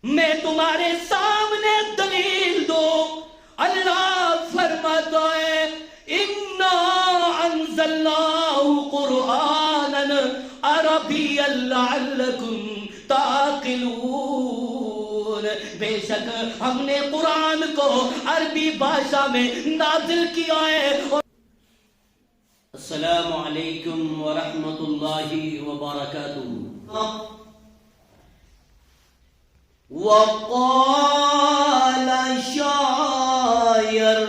میں تمہارے سامنے دلیل دو، اللہ فرماتا ہے اِنَّا أَنزَلْنَاهُ قُرْآنًا عَرَبِيًّا لَعَلَّكُمْ تَعْقِلُونَ، بے شک ہم نے قرآن کو عربی بھاشا میں نازل کیا ہے۔ السلام علیکم ورحمۃ اللہ وبرکاتہ۔ وقال شاعر،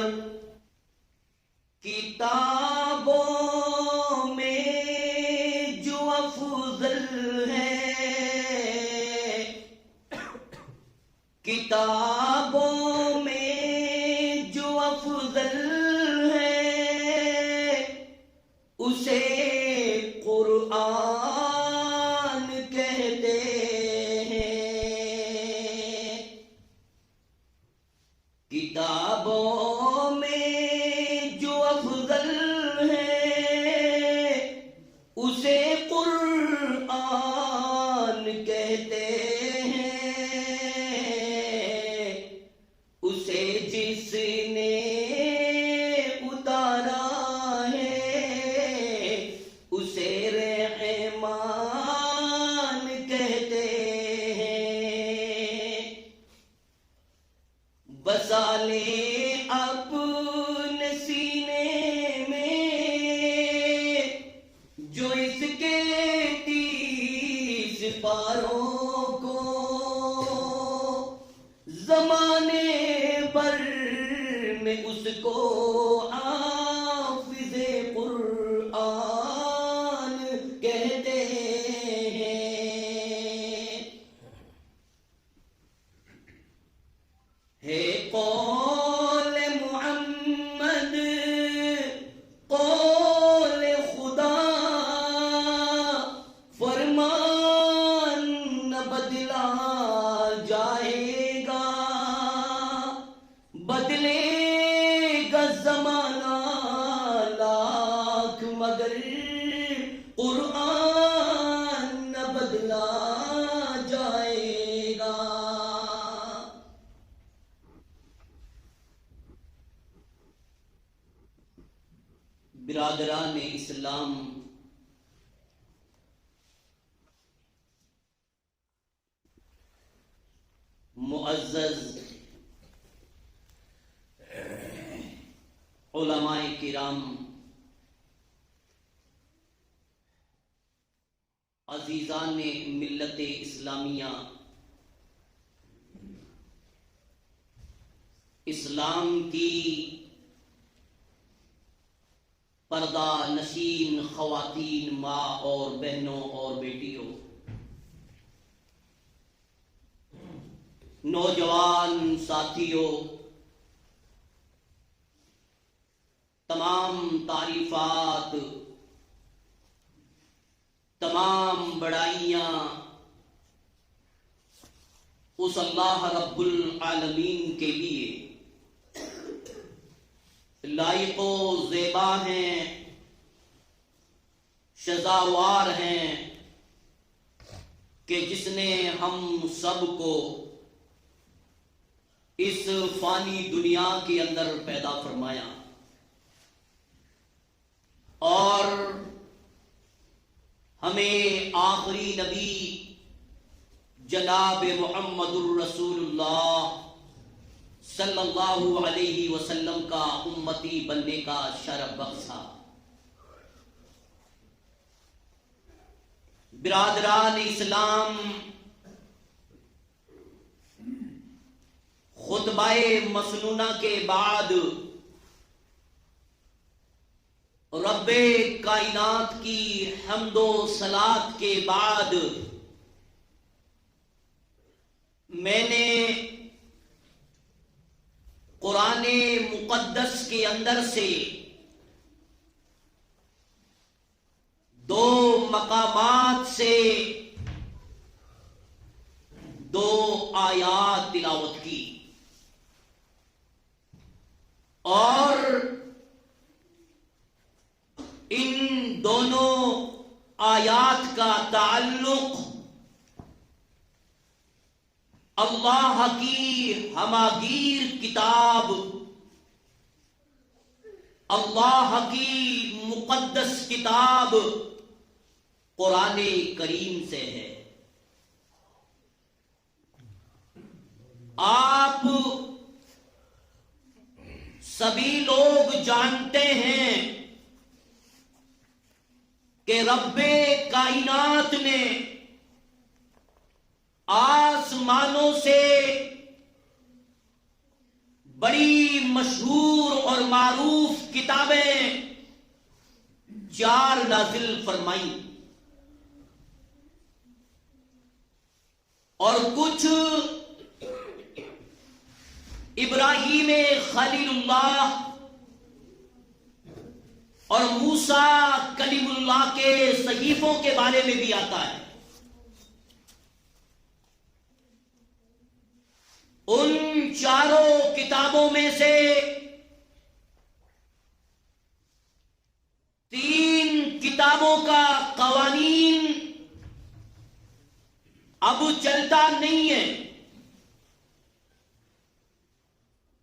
کتابوں میں جو افضل ہے، کتابوں میں جو افضل ہے اسے قرآن کہتے ہیں، کتابوں میں جو افضل ہے اسے قرآن کہتے ہیں، اسے جس نے اتارا ہے اسے رحمان کہتے ہیں، بسا لے اپنے سینے میں جو اس کے 30 پاروں کو، زمانے پر میں اس کو حافظ قرآن کہتے ہیں، ہے قول محمد قول خدا، فرمان نہ بدلا جائے گا، بدلے گا زمانہ لاکھ مگر قرآن نہ بدلا جائے گا۔ برادران اسلام، معزز علماء کرام، عزیزان ملت اسلامیہ، اسلام کی پردہ نشین خواتین، ماں اور بہنوں اور بیٹیوں، نوجوان ساتھیوں، تمام تعریفات، تمام بڑائیاں اس اللہ رب العالمین کے لیے لائق و زیبا ہیں، سزاوار ہیں کہ جس نے ہم سب کو اس فانی دنیا کے اندر پیدا فرمایا اور ہمیں آخری نبی جناب محمد الرسول اللہ صلی اللہ علیہ وسلم کا امتی بننے کا شرف بخشا۔ برادران اسلام، خطبہ مسنونہ کے بعد رب کائنات کی حمد و صلات کے بعد میں نے قرآن مقدس کے اندر سے دو مقامات سے دو آیات تلاوت کی اور ان دونوں آیات کا تعلق اللہ کی ہماگیر کتاب، اللہ کی مقدس کتاب قرآن کریم سے ہے۔ آپ سبھی لوگ جانتے ہیں کہ رب کائنات نے آسمانوں سے بڑی مشہور اور معروف کتابیں 4 نازل فرمائیں، اور کچھ ابراہیم خلیل اللہ اور موسیٰ کلیم اللہ کے صحیفوں کے بارے میں بھی آتا ہے۔ ان 4 کتابوں میں سے 3 کتابوں کا قوانین اب چلتا نہیں ہے۔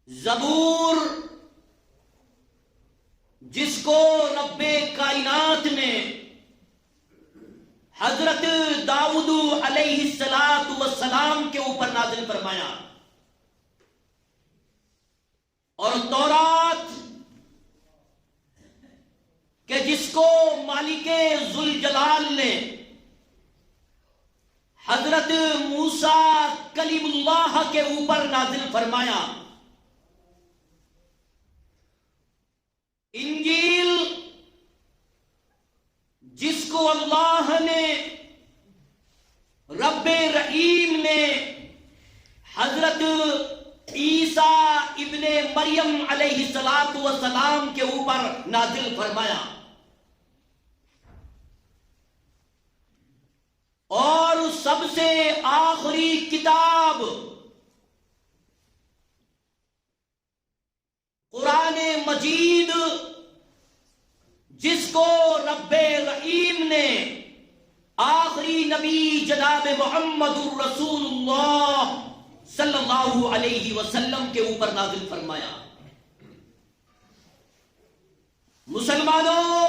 زبور، جس کو رب کائنات نے حضرت داؤد علیہ السلام کے اوپر نازل فرمایا، اور تورات کہ جس کو مالک ذوالجلال نے حضرت موسیٰ کلیم اللہ کے اوپر نازل فرمایا۔ انجیل، جس کو اللہ نے رب رحیم نے حضرت عیسیٰ ابن مریم علیہ السلام کے اوپر نازل فرمایا، اور سب سے آخری کتاب قرآن مجید، جس کو رب رحیم نے آخری نبی جناب محمد الرسول اللہ صلی اللہ علیہ وسلم کے اوپر نازل فرمایا۔ مسلمانوں،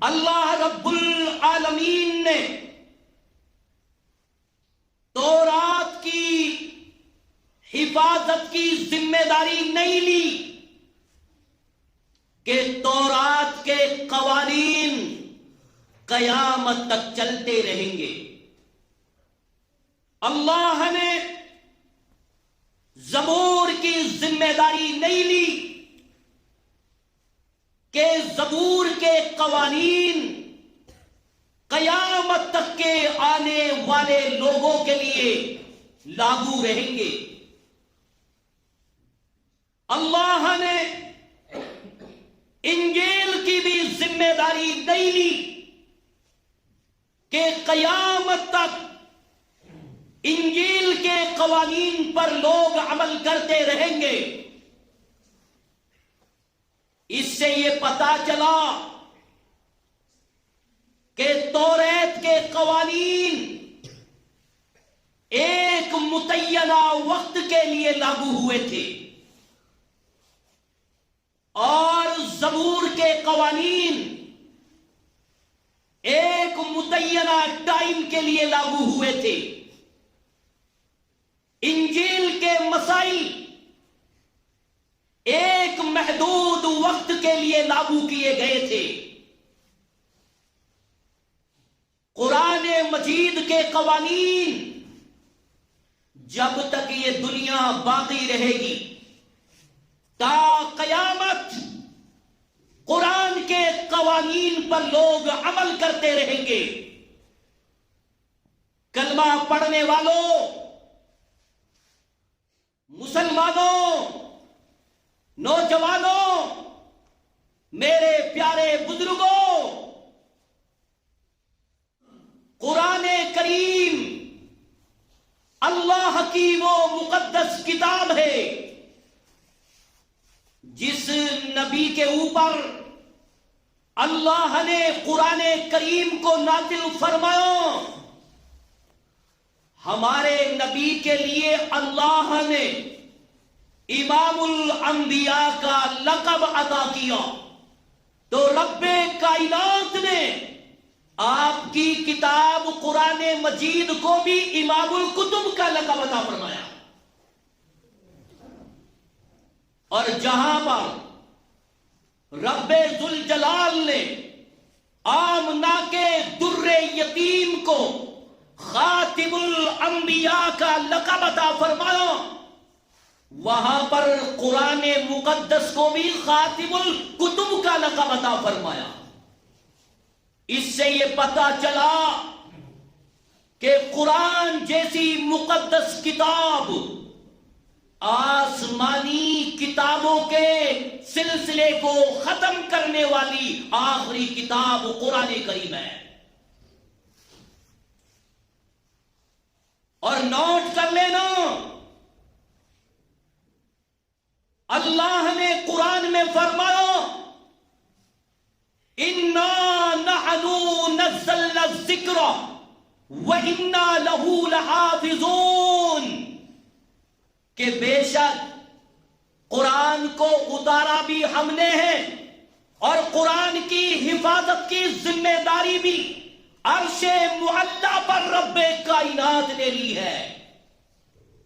اللہ رب العالمین نے تورات کی حفاظت کی ذمہ داری نہیں لی کہ تورات کے قوانین قیامت تک چلتے رہیں گے۔ اللہ نے زبور کی ذمہ داری نہیں لی کہ زبور کے قوانین قیامت تک کے آنے والے لوگوں کے لیے لاگو رہیں گے۔ اللہ نے انجیل کی بھی ذمہ داری نہیں لی کہ قیامت تک انجیل کے قوانین پر لوگ عمل کرتے رہیں گے۔ اس سے یہ پتا چلا کہ توریت کے قوانین ایک متعینہ وقت کے لیے لاگو ہوئے تھے، اور زبور کے قوانین ایک متعینہ ٹائم کے لیے لاگو ہوئے تھے۔ انجیل کے مسائل ایک محدود وقت کے لیے لاگو کیے گئے تھے۔ قرآن مجید کے قوانین جب تک یہ دنیا باقی رہے گی تا قیامت قرآن کے قوانین پر لوگ عمل کرتے رہیں گے۔ کلمہ پڑھنے والوں، مسلمانوں، نوجوانوں، میرے پیارے بزرگوں، قرآن کریم اللہ کی وہ مقدس کتاب ہے جس نبی کے اوپر اللہ نے قرآن کریم کو نازل فرمایا، ہمارے نبی کے لیے اللہ نے امام الانبیاء کا لقب عطا کیا، تو رب کائنات نے آپ کی کتاب قرآن مجید کو بھی امام الکتب کا لقب عطا فرمایا۔ اور جہاں پر رب ذوالجلال نے آمنہ کے در یتیم کو خاتم الانبیاء کا لقب عطا فرمایا، وہاں پر قرآن مقدس کو بھی خاتم الکتب کا لقب عطا فرمایا۔ اس سے یہ پتہ چلا کہ قرآن جیسی مقدس کتاب آسمانی کتابوں کے سلسلے کو ختم کرنے والی آخری کتاب قرآن کریم ہے۔ اور نوٹ کر لینا، اللہ نے قرآن میں فرمایا اِنَّا نَحْنُ نَزَّلْنَا الذِّكْرَ وَإِنَّا لَهُ لَحَافِظُونَ، کہ بے شک قرآن کو اتارا بھی ہم نے ہے اور قرآن کی حفاظت کی ذمہ داری بھی عرش معلی پر رب کائنات نے لی ہے۔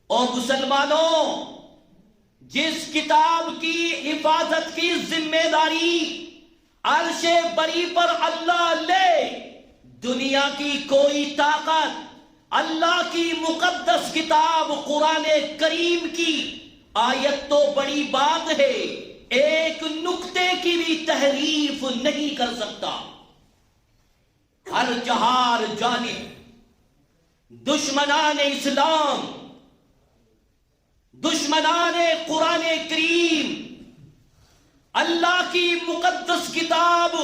اور مسلمانوں، جس کتاب کی حفاظت کی ذمہ داری عرش بری پر اللہ لے، دنیا کی کوئی طاقت اللہ کی مقدس کتاب قرآن کریم کی آیت تو بڑی بات ہے، ایک نقطے کی بھی تحریف نہیں کر سکتا۔ ہر چہار جانب دشمنان اسلام، دشمنان قرآن کریم، اللہ کی مقدس کتاب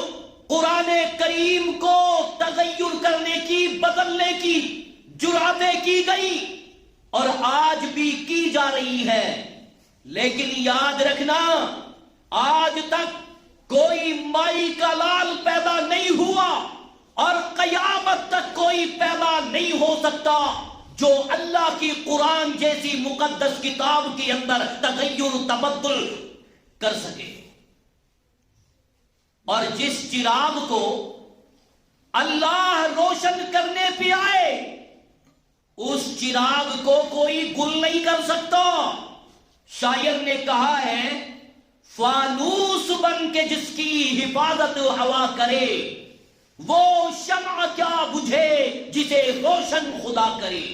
قرآن کریم کو تغیر کرنے کی، بدلنے کی جرأتیں کی گئی اور آج بھی کی جا رہی ہے۔ لیکن یاد رکھنا، آج تک کوئی مائی کا لال پیدا نہیں ہوا اور قیامت تک کوئی پیدا نہیں ہو سکتا جو اللہ کی قرآن جیسی مقدس کتاب کے اندر تغیر تبدل کر سکے۔ اور جس چراغ کو اللہ روشن کرنے پہ آئے، اس چراغ کو کوئی گل نہیں کر سکتا۔ شاعر نے کہا ہے، فانوس بن کے جس کی حفاظت ہوا کرے، وہ شمع کیا بجھے جسے روشن خدا کرے۔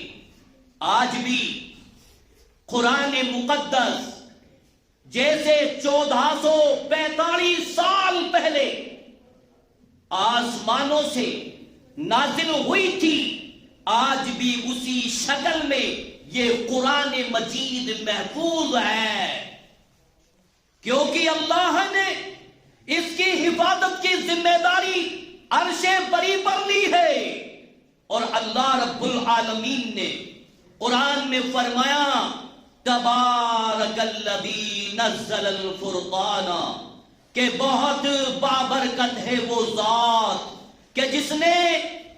آج بھی قرآن مقدس جیسے 1445 سال پہلے آسمانوں سے نازل ہوئی تھی، آج بھی اسی شکل میں یہ قرآن مجید محفوظ ہے، کیونکہ اللہ نے اس کی حفاظت کی ذمہ داری عرش بری پر لی ہے۔ اور اللہ رب العالمین نے قرآن میں فرمایا، تبارک الذی نزل الفرقان، کہ بہت بابرکت ہے وہ ذات کہ جس نے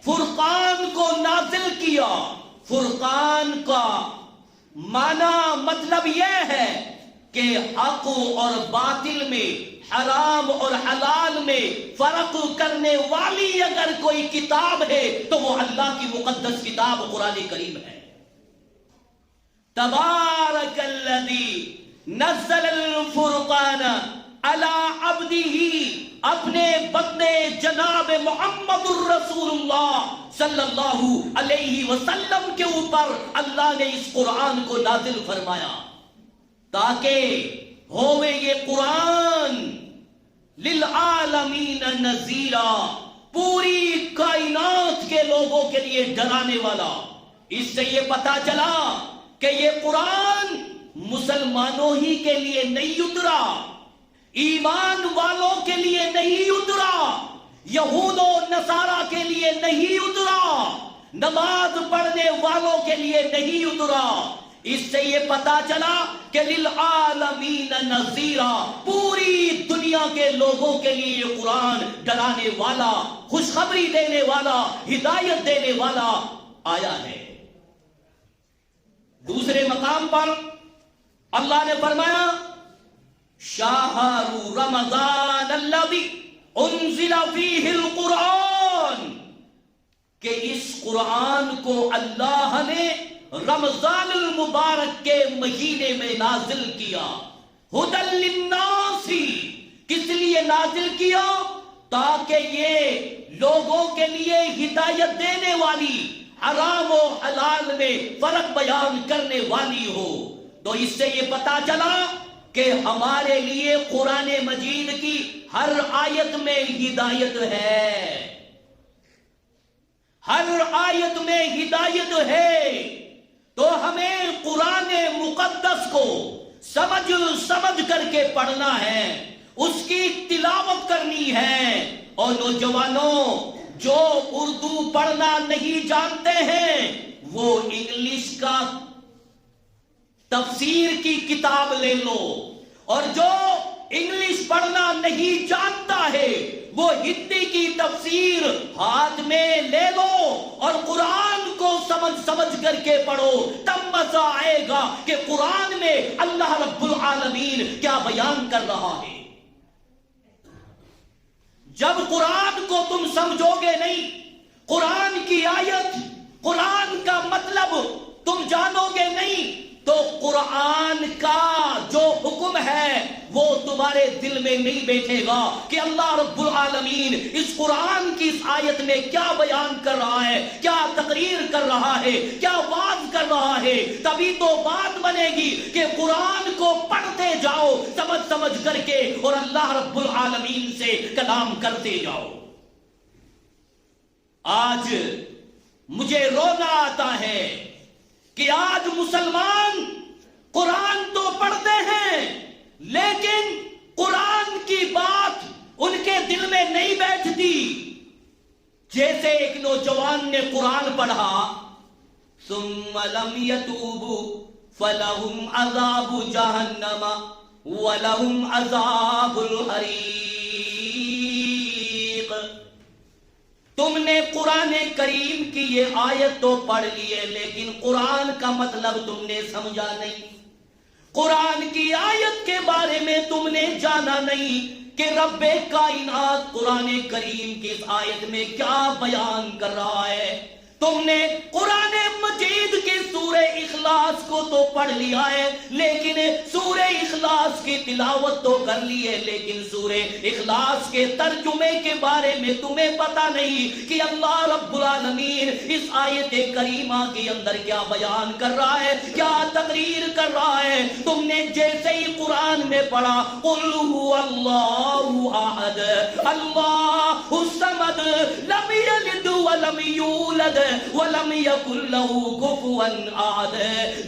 فرقان کو نازل کیا۔ فرقان کا معنی مطلب یہ ہے کہ حق اور باطل میں، حرام اور حلال میں فرق کرنے والی اگر کوئی کتاب ہے تو وہ اللہ کی مقدس کتاب قرآن کریم ہے۔ تبارک الذی نزل الفرقان علی عبدہ، اپنے بندے جناب محمد الرسول اللہ صلی اللہ علیہ وسلم کے اوپر اللہ نے اس قرآن کو نازل فرمایا تاکہ ہوئے یہ قرآن للعالمین نذیرا، پوری کائنات کے لوگوں کے لیے ڈرانے والا۔ اس سے یہ پتا چلا کہ یہ قرآن مسلمانوں ہی کے لیے نہیں اترا، ایمان والوں کے لیے نہیں اترا، یہود و نصارہ کے لیے نہیں اترا، نماز پڑھنے والوں کے لیے نہیں اترا۔ اس سے یہ پتا چلا کہ للعالمین نذیرا، پوری دنیا کے لوگوں کے لیے یہ قرآن ڈرانے والا، خوشخبری دینے والا، ہدایت دینے والا آیا ہے۔ دوسرے مقام پر اللہ نے فرمایا شہر رمضان الذی انزل فیہ القرآن، کہ اس قرآن کو اللہ نے رمضان المبارک کے مہینے میں نازل کیا. ہدی للناس، کس لیے نازل کیا؟ تاکہ یہ لوگوں کے لیے ہدایت دینے والی، حرام و حلال میں فرق بیان کرنے والی ہو. تو اس سے یہ پتا چلا کہ ہمارے لیے قرآن مجید کی ہر آیت میں ہدایت ہے، ہر آیت میں ہدایت ہے. تو ہمیں قرآن مقدس کو سمجھ کر کے پڑھنا ہے، اس کی تلاوت کرنی ہے. اور نوجوانوں جو اردو پڑھنا نہیں جانتے ہیں وہ انگلش کا تفسیر کی کتاب لے لو، اور جو انگلش پڑھنا نہیں جانتا ہے وہ ہندی کی تفسیر ہاتھ میں لے لو اور قرآن کو سمجھ کر کے پڑھو. تب مزہ آئے گا کہ قرآن میں اللہ رب العالمین کیا بیان کر رہا ہے. جب قرآن کو تم سمجھو گے نہیں، قرآن کی آیت، قرآن کا مطلب تم جانو گے نہیں، تو قرآن کا جو حکم ہے وہ تمہارے دل میں نہیں بیٹھے گا کہ اللہ رب العالمین اس قرآن کی اس آیت میں کیا بیان کر رہا ہے، کیا تقریر کر رہا ہے، کیا واعظ کر رہا ہے. تبھی تو بات بنے گی کہ قرآن کو پڑھتے جاؤ سمجھ کر کے، اور اللہ رب العالمین سے کلام کرتے جاؤ. آج مجھے رونا آتا ہے کہ آج مسلمان قرآن تو پڑھتے ہیں لیکن قرآن کی بات ان کے دل میں نہیں بیٹھتی. جیسے ایک نوجوان نے قرآن پڑھا ثم لم يتوبوا فلهم عذاب جہنم ولهم عذاب الحریق. تم نے قرآن کریم کی یہ آیت تو پڑھ لی ہے لیکن قرآن کا مطلب تم نے سمجھا نہیں. قرآن کی آیت کے بارے میں تم نے جانا نہیں کہ رب کائنات قرآن کریم کی اس آیت میں کیا بیان کر رہا ہے. تم نے قرآن مجید کی سورہ اخلاص کو تو پڑھ لیا ہے لیکن سورہ اخلاص کی تلاوت تو کر لی ہے، لیکن سورہ اخلاص کے ترجمے کے بارے میں تمہیں پتہ نہیں کہ اللہ رب العالمین اس آیت کریمہ کے اندر کیا بیان کر رہا ہے، کیا تقریر کر رہا ہے. تم نے جیسے ہی قرآن میں پڑھا قل هو اللہ احد اللہ الصمد لم یلد ولم یولد وَلَمْ يَكُنْ لَهُ كُفُوًا أَحَدٌ،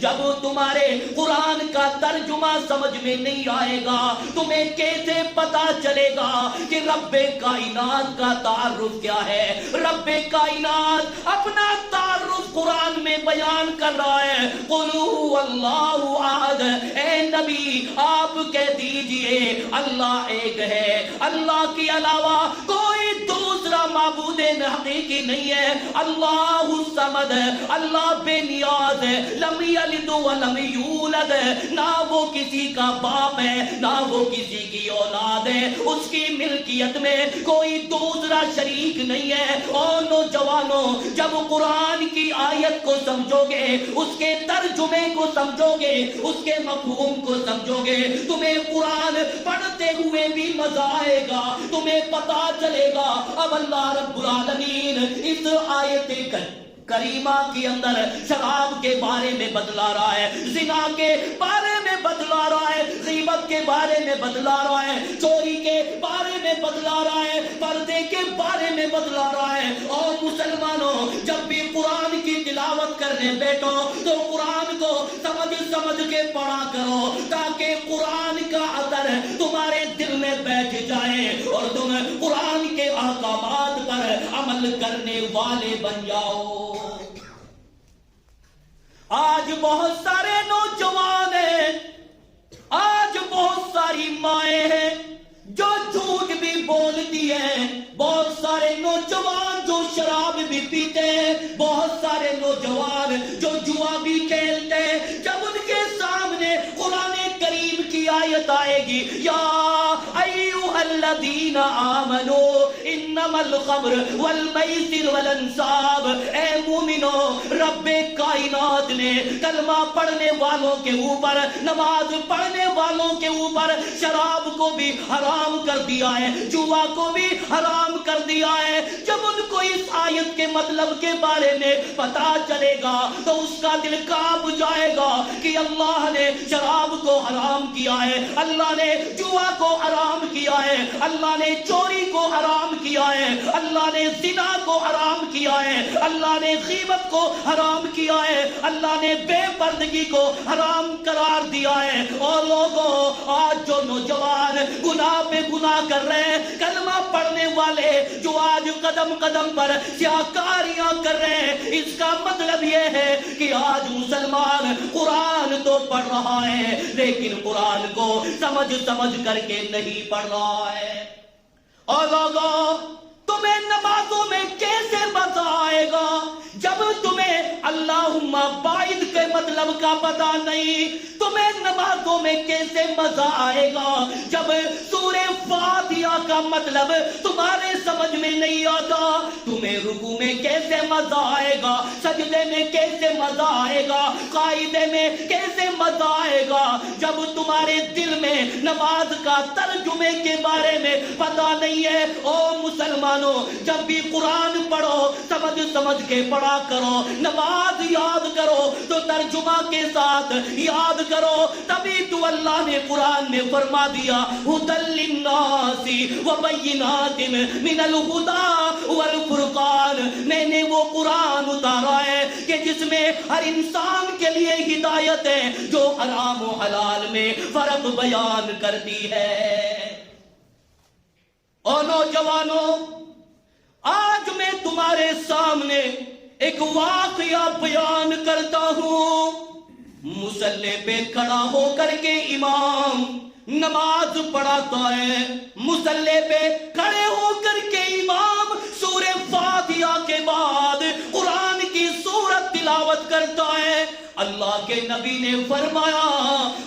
جب تمہارے قرآن کا ترجمہ سمجھ میں نہیں آئے گا تمہیں کیسے پتا چلے گا کہ رب کائنات کا تعارف کیا ہے. رب کائنات اپنا تعارف قرآن میں بیان کر رہا ہے قُلْ هُوَ اللَّهُ أَحَدٌ. اے نبی آپ کہہ دیجئے اللہ ایک ہے، اللہ کے علاوہ کوئی دوسرا معبود حقیقی نہیں ہے. اللہ الصمد، اللہ بے نیاز ہے. لم یلد ولم یولد، نہ وہ کسی کا باپ ہے نہ وہ کسی کی اولاد ہے، اس کی ملکیت میں کوئی دوسرا شریک نہیں ہے. اور نوجوانوں جب قرآن کی آیت کو سمجھو گے، اس کے ترجمے کو سمجھو گے، اس کے مفہوم کو سمجھو گے، تمہیں قرآن پڑھتے ہوئے بھی مزہ آئے گا. تمہیں پتا چلے گا اب اللہ رب العالمین اس آیت کریمہ کے اندر شراب کے بارے میں بتلا رہا ہے، زنا کے بارے میں بتلا رہا ہے، غیبت کے بارے میں بتلا رہا ہے، چوری کے بارے میں بتلا رہا ہے، پردے کے بارے میں بتلا رہا ہے. اور مسلمانوں جب بھی قرآن کی تلاوت کرنے بیٹھو تو قرآن کو سمجھ کے پڑھا کرو تاکہ قرآن کا اثر تمہارے دل میں بیٹھ جائے اور تم قرآن کے احکامات پر عمل کرنے والے بن جاؤ. آج بہت سارے نوجوان ہیں، آج بہت ساری مائیں ہیں جو جھوٹ بھی بولتی ہیں، بہت سارے نوجوان جو شراب بھی پیتے ہیں، بہت سارے نوجوان جو جوا بھی کھیلتے ہیں، آیت آئے گی یا ایھا الذین آمنو انما الخمر والمیسر والانصاب، اے مومنو رب کائنات نے کلمہ پڑھنے والوں کے اوپر، نماز پڑھنے والوں کے اوپر شراب کو بھی حرام کر دیا ہے، جوا کو بھی حرام کر دیا ہے۔ جب ان کو اس آیت کے مطلب کے بارے میں پتا چلے گا تو اس کا دل کانپ جائے گا کہ اللہ نے شراب کو حرام کیا ہے، اللہ نے جوا کو حرام کیا ہے، اللہ نے چوری کو حرام کیا ہے، اللہ نے زنا کو حرام کیا ہے، اللہ نے غیبت کو حرام کیا ہے، اللہ نے بے پردگی کو حرام قرار دیا ہے۔ اور لوگوں آج جو نوجوان گناہ پہ گناہ کر رہے ہیں، کلمہ پڑھنے والے جو آج قدم قدم پر سیاکاریاں کر رہے ہیں، اس کا مطلب یہ ہے کہ آج مسلمان قرآن تو پڑھ رہا ہے لیکن قرآن کو سمجھ کر کے نہیں پڑھ رہا ہے۔ اور لوگوں تمہیں نمازوں میں کیسے مزہ آئے گا جب تمہیں اللہم باعد کے مطلب کا پتہ نہیں؟ تمہیں نمازوں میں کیسے مزہ آئے گا جب سورہ فاتحہ کا مطلب تمہارے سمجھ میں نہیں آتا؟ تمہیں رکوع میں کیسے مزہ آئے گا، سجدے میں کیسے مزہ آئے گا، قاعدے میں کیسے مزہ آئے گا جب تمہارے دل میں نماز کا ترجمے کے بارے میں پتہ نہیں ہے؟ او مسلمانوں، جب بھی قرآن پڑھو سمجھ کے پڑھا کرو، نماز یاد کرو تو ترجمہ کے ساتھ یاد کرو، تبھی تو اللہ نے قرآن میں فرما دیا ھدی للناس وبینات من الھدی والفرقان، میں نے وہ قرآن اتارا ہے کہ جس میں ہر انسان کے لیے ہدایت ہے، جو حرام و حلال میں فرق بیان کرتی ہے۔ اور نوجوانوں آج میں تمہارے سامنے ایک واقعہ بیان کرتا ہوں۔ مصلی پہ کھڑا ہو کر کے امام نماز پڑھاتا ہے، مصلی پہ کھڑے ہو کر کے امام سورہ فاتحہ کے بعد قرآن کی سورت تلاوت کرتا ہے۔ اللہ کے نبی نے فرمایا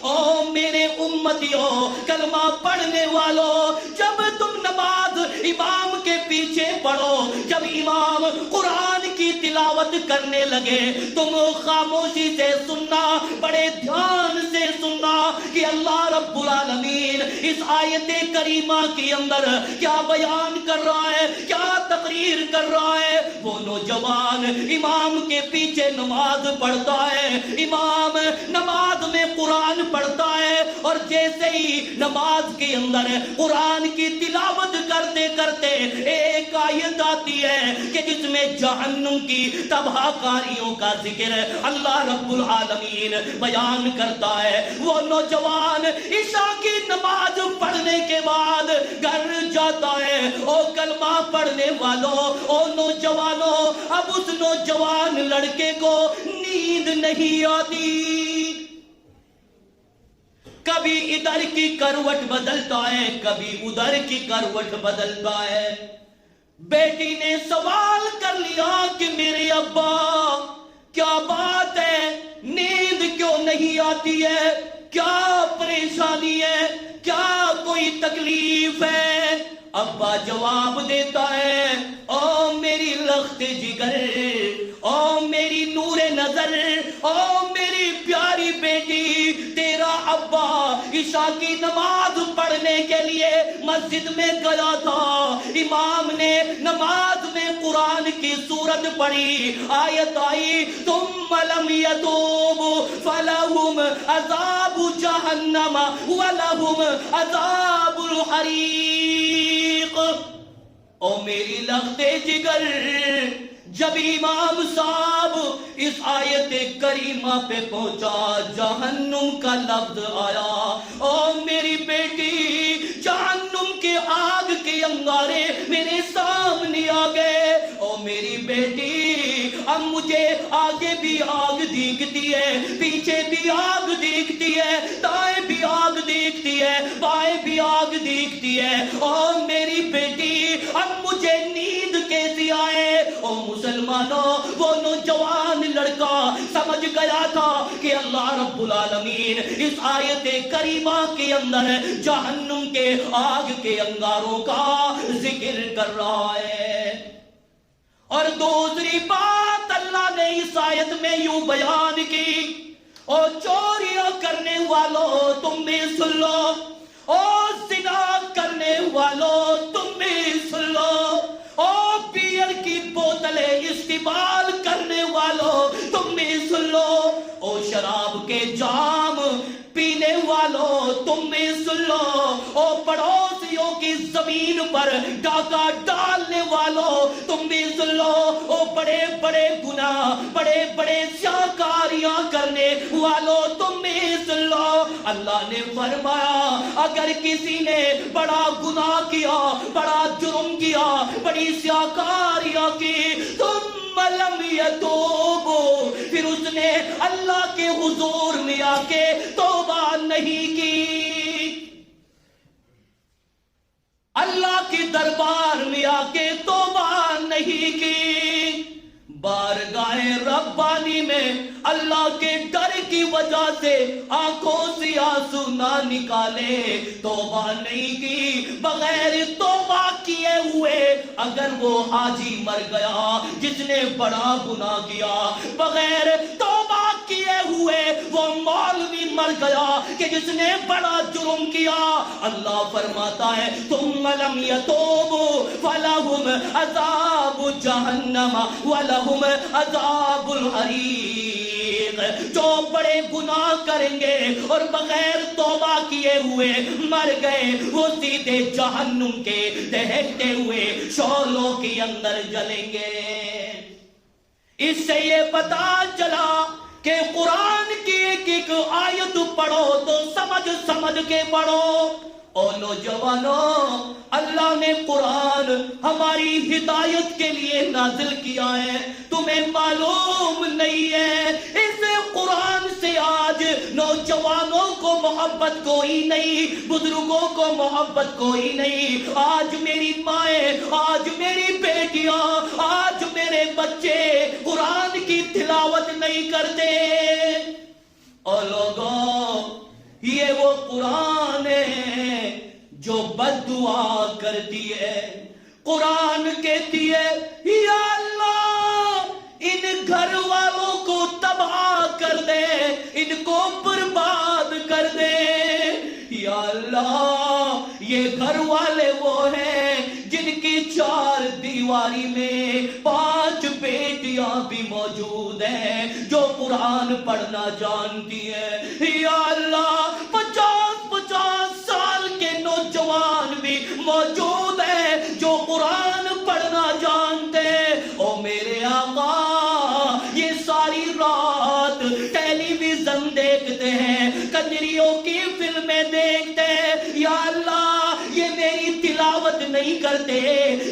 او میرے امتیوں، کلمہ پڑھنے والوں، جب تم نماز امام کے پیچھے پڑھو، جب امام قرآن کی تلاوت کرنے لگے تم خاموشی سے سننا، بڑے دھیان سے سننا کہ اللہ رب العالمین اس آیت کریمہ کے اندر کیا بیان کر رہا ہے، کیا تقریر کر رہا ہے۔ وہ نوجوان امام کے پیچھے نماز پڑھتا ہے، امام نماز میں قرآن پڑھتا ہے، اور جیسے ہی نماز کے اندر قرآن کی تلاوت کرتے کرتے ایک آیت آتی ہے کہ جس میں جہنم کی تباہ کاریوں کا ذکر اللہ رب العالمین بیان کرتا ہے۔ وہ نوجوان عشاء کی نماز پڑھنے کے بعد گھر جاتا ہے۔ او کلمہ پڑھنے والوں، او نوجوانوں، اب اس نوجوان لڑکے کو نیند نہیں آتی، کبھی ادھر کی کروٹ بدلتا ہے، کبھی ادھر کی کروٹ بدلتا ہے۔ بیٹی نے سوال کر لیا کہ میرے ابا کیا بات ہے، نیند کیوں نہیں آتی ہے، کیا پریشانی ہے، کیا کوئی تکلیف ہے؟ ابا جواب دیتا ہے او میری لخت جگر، او میری نور نظر، او میری پیاری بیٹی، تیرا ابا عشاء کی نماز پڑھنے کے لیے مسجد میں گیا تھا، امام نے نماز میں قرآن کی سورت پڑھی، آیت آئی ثم لم يتوبوا فلهم عذاب جہنم ولهم عذاب الحریق۔ او میری لخت جگر، جب امام صاحب اس آیت کریمہ پہ پہنچا جہنم کا لفظ آیا، او میری بیٹی جہنم کے آگ کے انگارے میرے سامنے آ گئے۔ او میری بیٹی اب مجھے آگے بھی آگ دیکھتی ہے، پیچھے بھی آگ دیکھتی ہے، دائیں بھی آگ دیکھتی ہے، بائیں بھی آگ دیکھتی ہے۔ او میری بیٹی اب مجھے نیند کیسی آئے؟ او مسلمانوں، وہ نوجوان لڑکا سمجھ گیا تھا کہ اللہ رب العالمین اس آیت کریمہ کے اندر جہنم کے آگ کے انگاروں کا ذکر کر رہا ہے. اور دوسری بات اللہ نے اس آیت میں یوں بیان کی، اور چوریاں کرنے والوں تم بھی سن لو، اور زنا کرنے والوں تم بھی سن لو، اور بیئر کی بوتلیں استعمال کرنے والوں تم بھی سن لو، اور شراب کے جام پینے والوں تم بھی سن لو، اور پڑوسیوں کی زمین پر ڈاکہ ڈالنے والوں تم بھی سن لو، اور بڑے بڑے گناہ بڑے بڑے سیاکاریاں کرنے والوں تم بھی سن لو. اللہ نے فرمایا اگر کسی نے بڑا گناہ کیا، بڑا جرم کیا، بڑی سیاکاریاں کی، تم لم یتوبو، پھر اس نے اللہ کے حضور میں آ کے توبہ نہیں کی، اللہ کے دربار میں آ کے توبہ نہیں کی، بارگاہ ربانی میں اللہ کے ڈر کی وجہ سے آنکھوں سے آنسو نہ نکالے، توبہ نہیں کی، بغیر توبہ کیے ہوئے اگر وہ حاجی مر گیا جس نے بڑا گناہ کیا، بغیر توبہ کیے ہوئے وہ مولوی مر گیا کہ جس نے بڑا جرم کیا، اللہ فرماتا ہے ثم لم يتوبوا فلهم عذاب جہنم ولهم عذاب الحریق. جو بڑے گناہ کریں گے اور بغیر توبہ کیے ہوئے مر گئے، وہ سیدھے جہنم کے دہتے ہوئے شعلوں کے اندر جلیں گے. اس سے یہ پتا چلا کہ قرآن کی ایک ایک آیت پڑھو تو سمجھ سمجھ کے پڑھو. اور نوجوانوں، اللہ نے قرآن ہماری ہدایت کے لیے نازل کیا ہے، تمہیں معلوم نہیں ہے اس قرآن سے آج نوجوانوں کو محبت کوئی نہیں، بزرگوں کو محبت کوئی نہیں. آج میری مائیں، آج میری بیٹیاں، آج میرے بچے قرآن کی تلاوت نہیں کرتے. اور لوگوں، یہ وہ قرآن ہے جو بد دعا کرتی ہے. قرآن کہتی ہے یا اللہ ان گھر والوں کو تباہ کر دے، ان کو برباد کر دے. یا اللہ یہ گھر والے وہ ہیں جن کی چار دیواری میں 5 بیٹیاں بھی موجود ہیں جو قرآن پڑھنا جانتی ہے. یا اللہ 50 سال کے نوجوان بھی موجود ہیں جو قرآن پڑھنا جانتے ہیں. او میرے آقا، یہ ساری رات ٹیلی ویژن دیکھتے ہیں، کنجریوں کی فلمیں دیکھتے ہیں. یا اللہ یہ میری تلاوت نہیں کرتے،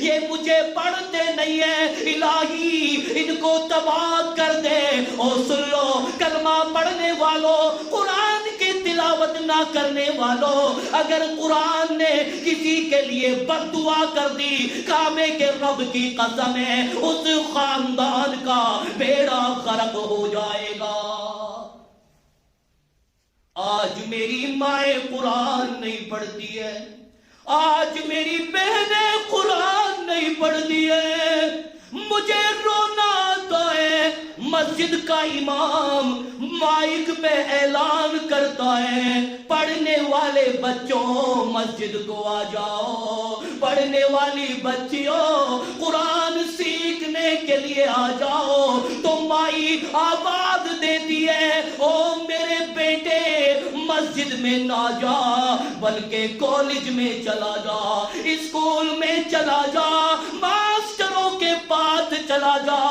یہ مجھے پڑھتے نہیں ہیں، الہی ان کو تباہ کر دے. اور سن لو کلمہ پڑھنے والوں، قرآن کی تلاوت نہ کرنے والوں، اگر قرآن نے کسی کے لیے بد دعا کر دی، کعبے کے رب کی قسم ہے اس خاندان کا بیڑا غرق ہو جائے گا. آج میری مائیں قرآن نہیں پڑھتی ہے، آج میری بہنیں قرآن نہیں پڑھتی ہے. مجھے رونا آتا ہے، مسجد کا امام مائک پہ اعلان کرتا ہے پڑھنے والے بچوں مسجد کو آ جاؤ، پڑھنے والی بچیوں قرآن سیکھنے کے لیے آ جاؤ. تو مائی آواز دیتی ہے او میرے بیٹے مسجد میں نہ جا بلکہ کالج میں چلا جا، اسکول میں چلا جا، ماسٹروں کے پاس چلا جا.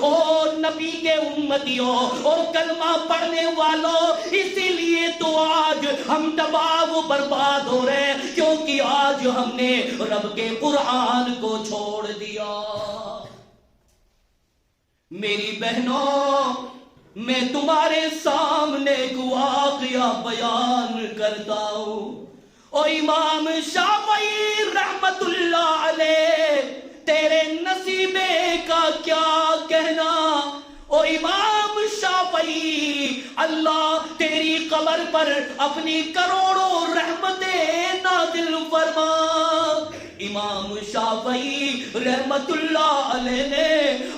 اور نبی کے امتیوں اور کلمہ پڑھنے والوں، اسی لیے تو آج ہم تباہ و برباد ہو رہے ہیں کیونکہ آج ہم نے رب کے قرآن کو چھوڑ دیا. میری بہنوں، میں تمہارے سامنے ایک واقعہ بیان کرتا ہوں. اور امام شافعی رحمت اللہ علیہ، تیرے نصیبے کا کیا کہنا. اور امام شافعی اللہ تیری قبر پر اپنی کروڑوں رحمتیں نازل فرما۔ امام شافعی رحمت اللہ علیہ نے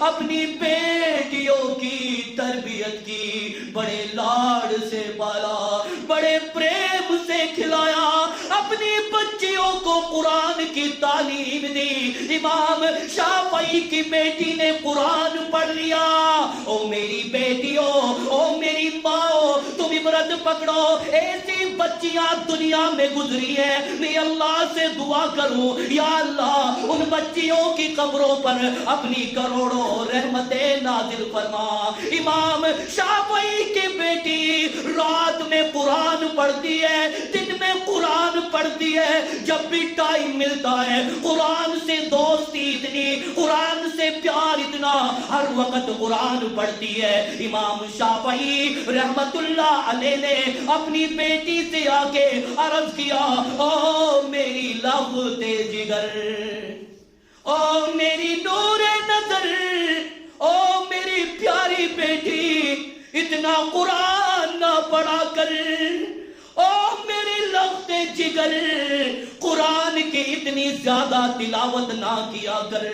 اپنی بیٹیوں کی تربیت کی، بڑے لاڈ سے پالا، بڑے پریم سے کھلایا، اپنی بچیوں کو قرآن کی تعلیم دی۔ امام شافعی کی بیٹی نے قرآن پڑھ لیا۔ او میری بیٹیوں، او میری ماں، تم عبرت پکڑو، ایسی بچیاں دنیا میں گزری ہے، میں اللہ سے دعا کروں یا اللہ ان بچیوں کی قبروں پر اپنی کروڑوں رحمتیں نازل فرما۔ امام شافعی کی بیٹی رات میں قرآن پڑھتی ہے، دن میں قرآن پڑھتی ہے، جب بھی ٹائم ملتا ہے قرآن سے دوستی اتنی، قرآن سے پیار اتنا، ہر وقت قرآن پڑھتی ہے۔ امام شافعی رحمت اللہ علیہ نے اپنی بیٹی سے آ کے عرض کیا، او میری لغت جگر، او میری نور نظر، او میری پیاری بیٹی، اتنا قرآن نہ پڑھا کر، او میری لغت جگر، قرآن کی اتنی زیادہ تلاوت نہ کیا کر،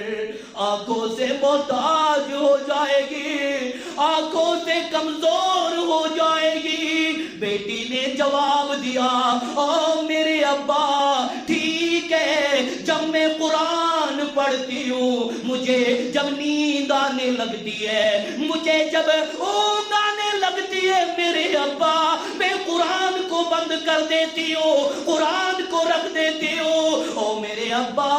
آنکھوں سے محتاج ہو جائے گی، آنکھوں سے کمزور ہو جائے گی۔ بیٹی نے جواب دیا، او میرے ابا ٹھیک ہے، جب میں قرآن پڑھتی ہوں مجھے جب نیند آنے لگتی ہے، مجھے جب اونگ آنے لگتی ہے میرے ابا، میں قرآن کو بند کر دیتی ہوں، قرآن کو رکھ دیتی ہوں۔ او میرے ابا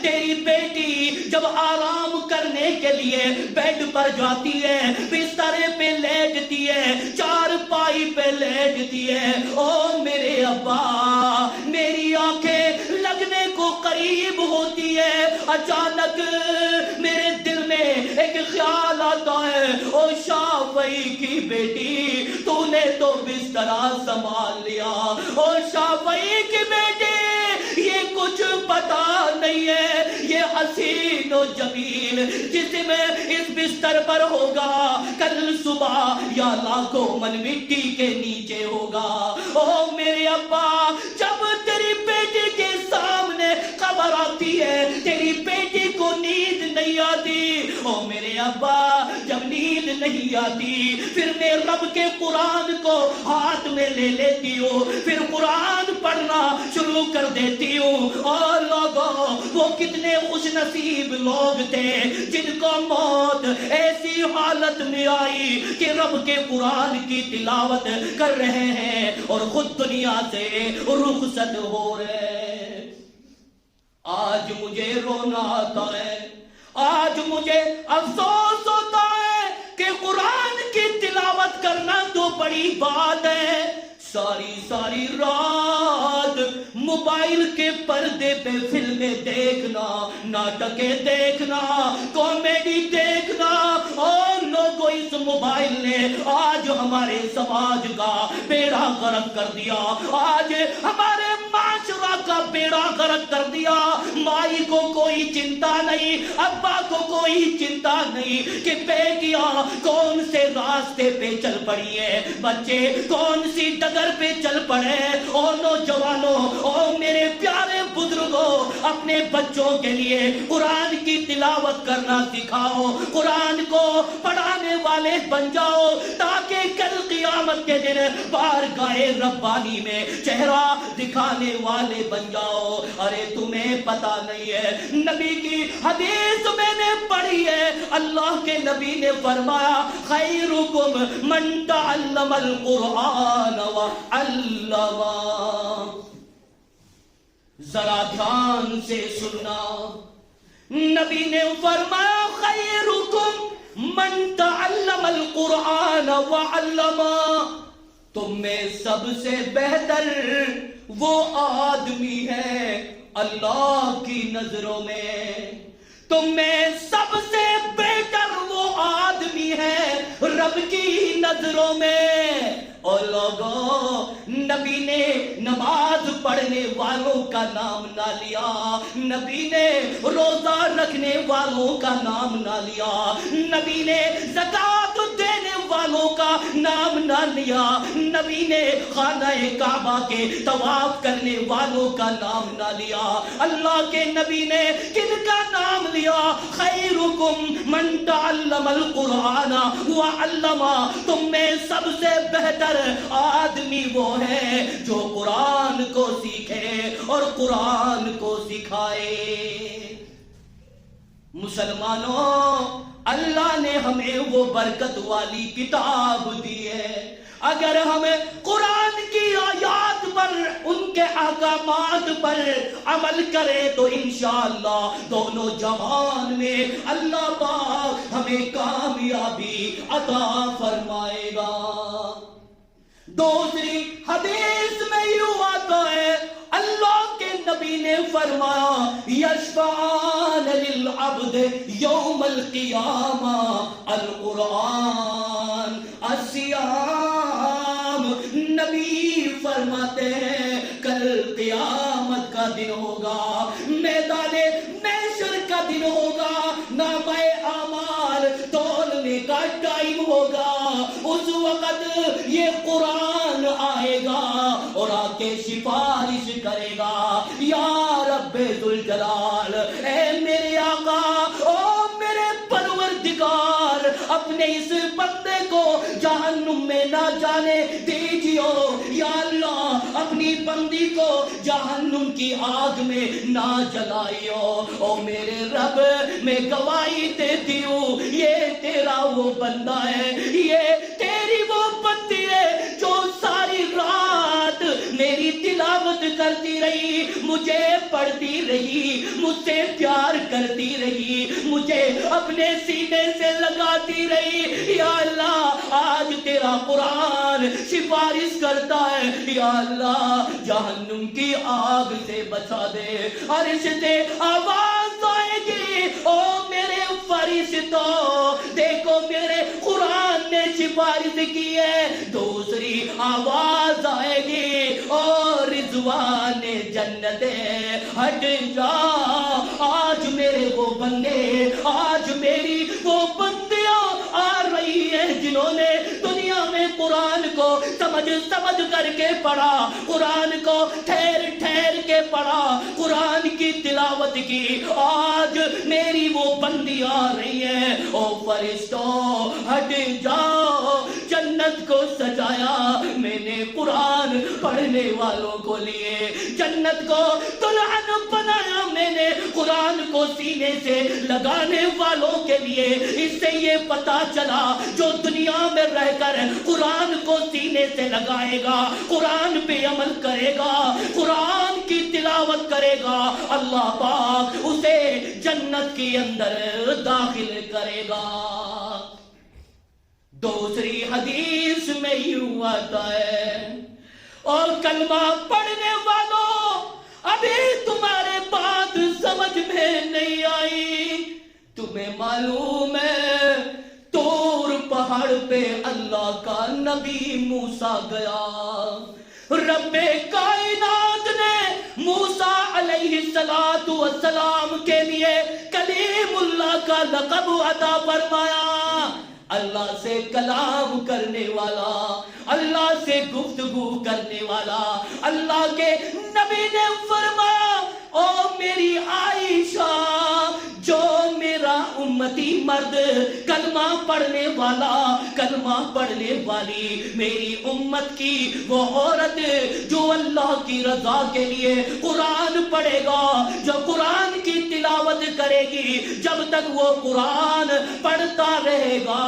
تیری بیٹی جب آرام کرنے کے لیے بیڈ پر جاتی ہے، بسترے پہ لیٹتی ہے، چارپائی پہ لیٹتی ہے، او میرے ابا میری آنکھیں لگنے کو قریب ہوتی ہے، اچانک میرے دل میں ایک خیال آتا ہے، او شافعی کی بیٹی تو نے تو بسترا سنبھال لیا، او شافعی کی بیٹی یہ کچھ پتا نہیں ہے، یہ حسین و جمیل جسم اس بستر پر ہوگا کل صبح یا لاکھوں من مٹی کے نیچے ہوگا۔ او میرے ابا جب تیری بیٹی کے سامنے قبر آتی ہے تیری بیٹی کو نیند نہیں آتی، او میرے ابا جب نیند نہیں آتی پھر میں رب کے قرآن کو ہاتھ میں لے لیتی ہوں، پھر قرآن پڑھنا شروع کر دیتی ہوں۔ اور لوگوں وہ کتنے خوش نصیب لوگ تھے جن کو موت ایسی حالت میں آئی کہ رب کے قرآن کی تلاوت کر رہے ہیں اور خود دنیا سے رخصت ہو رہے۔ آج مجھے رونا آتا ہے، آج مجھے افسوس ہوتا ہے کہ قرآن کی تلاوت کرنا تو بڑی بات ہے، ساری رات موبائل کے پردے پہ فلمیں دیکھنا، ناٹکیں دیکھنا، کامیڈی دیکھنا، اور لوگوں اس موبائل نے آج ہمارے سماج کا بیڑا غرق کر دیا، آج ہمارے معاشرہ کا بیڑا غرق کر دیا۔ مائی کو کوئی چنتا نہیں، ابا کو کوئی چنتا نہیں کہ بیٹیاں کون سے راستے پہ چل پڑی ہے، بچے کون سی ڈگر پہ چل پڑے۔ اور نوجوانوں اور میرے پیارے بزرگوں اپنے بچوں کے لیے قرآن کی تلاوت کرنا سکھاؤ، قرآن کو پڑھانے والے بن جاؤ تاکہ کل قیامت کے دن بارگاہ ربانی میں چہرہ دکھانے والے بن جاؤ۔ ارے تمہیں پتا نہیں ہے، نبی کی حدیث میں نے پڑھی ہے، اللہ کے نبی نے فرمایا خیرکم من تعلم القرآن وعلمہ۔ ذرا دھیان سے سننا، نبی نے فرمایا خیرکم من تعلم القرآن وعلمہ، تم میں سب سے بہتر وہ آدمی ہے اللہ کی نظروں میں، تم میں سب سے بہتر وہ آدمی ہے رب کی نظروں میں۔ اور لوگوں نبی نے نماز پڑھنے والوں کا نام نہ لیا، نبی نے روزہ رکھنے والوں کا نام نہ لیا، نبی نے زکوٰۃ دینے والوں کا نام نہ لیا، نبی نے خانہ کعبہ کے طواف کرنے والوں کا نام نہ لیا، اللہ کے نبی نے کن کا نام لیا؟ خیرکم من تعلم القرآن وعلمہ، تم میں سب سے بہتر آدمی وہ ہے جو قرآن کو سیکھے اور قرآن کو سکھائے۔ مسلمانوں، اللہ نے ہمیں وہ برکت والی کتاب دی ہے، اگر ہم قرآن کی آیات پر، ان کے احکامات پر عمل کریں تو انشاءاللہ دونوں جہان میں اللہ پاک ہمیں کامیابی عطا فرمائے گا۔ دوسری حدیث میں یوں آتا ہے، اللہ کے نبی نے فرمایا یشفعان للعبد یوم القیامہ القرآن الصیام، نبی فرماتے ہیں کل قیامت کا دن ہوگا، میدان محشر کا دن ہوگا، نامہ اعمال تولنے کا ٹائم ہوگا، اس وقت یہ قرآن آئے گا اور آ کے سفارش کرے گا، یا رب ذوالجلال، اے میرے آقا، او میرے پروردگار، اپنے اس بندے کو جہنم میں نہ جانے دیجیو، یا اللہ اپنی بندی کو جہنم کی آگ میں نہ جلائیو، او میرے رب میں گواہی دیتی ہوں یہ تیرا وہ بندہ ہے، یہ تیری وہ بندی ہے جو ساری رات میری تلاوت کرتی رہی، مجھے پڑھتی رہی، مجھ سے پیار کرتی رہی، مجھے اپنے سینے سے لگاتی رہی، یا اللہ آج تیرا قرآن سفارش کرتا ہے، یا اللہ جہنم کی آگ سے بچا دے، عرش سے آواز آئے گی، او میرے فرشتوں دیکھو میرے قرآن نے سفارش کی ہے، دوسری آواز آئے گی، اور رضوان جنت ہٹ جا، آج میرے وہ بندے، آج میری وہ بندیاں آ رہی ہیں جنہوں نے دنیا میں قرآن کو سمجھ کر کے پڑھا، قرآن کو ٹھہر کے پڑھا، قرآن کی تلاوت کی، آج میری وہ بندیاں آ رہی ہیں، او فرشتوں ہٹ جاؤ، جنت کو سجایا میں نے قرآن پڑھنے والوں کو لیے، جنت کو دلہن بنایا میں نے قرآن کو سینے سے لگانے والوں کے لیے۔ اس سے یہ پتا چلا جو دنیا میں رہ کر قرآن کو سینے سے لگائے گا، قرآن پہ عمل کرے گا، قرآن کی تلاوت کرے گا، اللہ پاک اسے جنت کے اندر داخل کرے گا۔ دوسری حدیث میں یوں آتا ہے، اور کلمہ پڑھنے والوں ابھی تمہارے بات سمجھ میں نہیں آئی، تمہیں معلوم ہے طور پہاڑ پہ اللہ کا نبی موسیٰ گیا، رب کائنات نے موسیٰ علیہ السلام کے لیے کلیم اللہ کا لقب عطا فرمایا، اللہ سے کلام کرنے والا، اللہ سے گفتگو کرنے والا، اللہ کے نبی نے فرمایا او میری عائشہ، جو میرا امتی مرد کلمہ پڑھنے والا، کلمہ پڑھنے والی میری امت کی وہ عورت جو اللہ کی رضا کے لیے قرآن پڑھے گا، جو قرآن کی تلاوت کرے گی، جب تک وہ قرآن پڑھتا رہے گا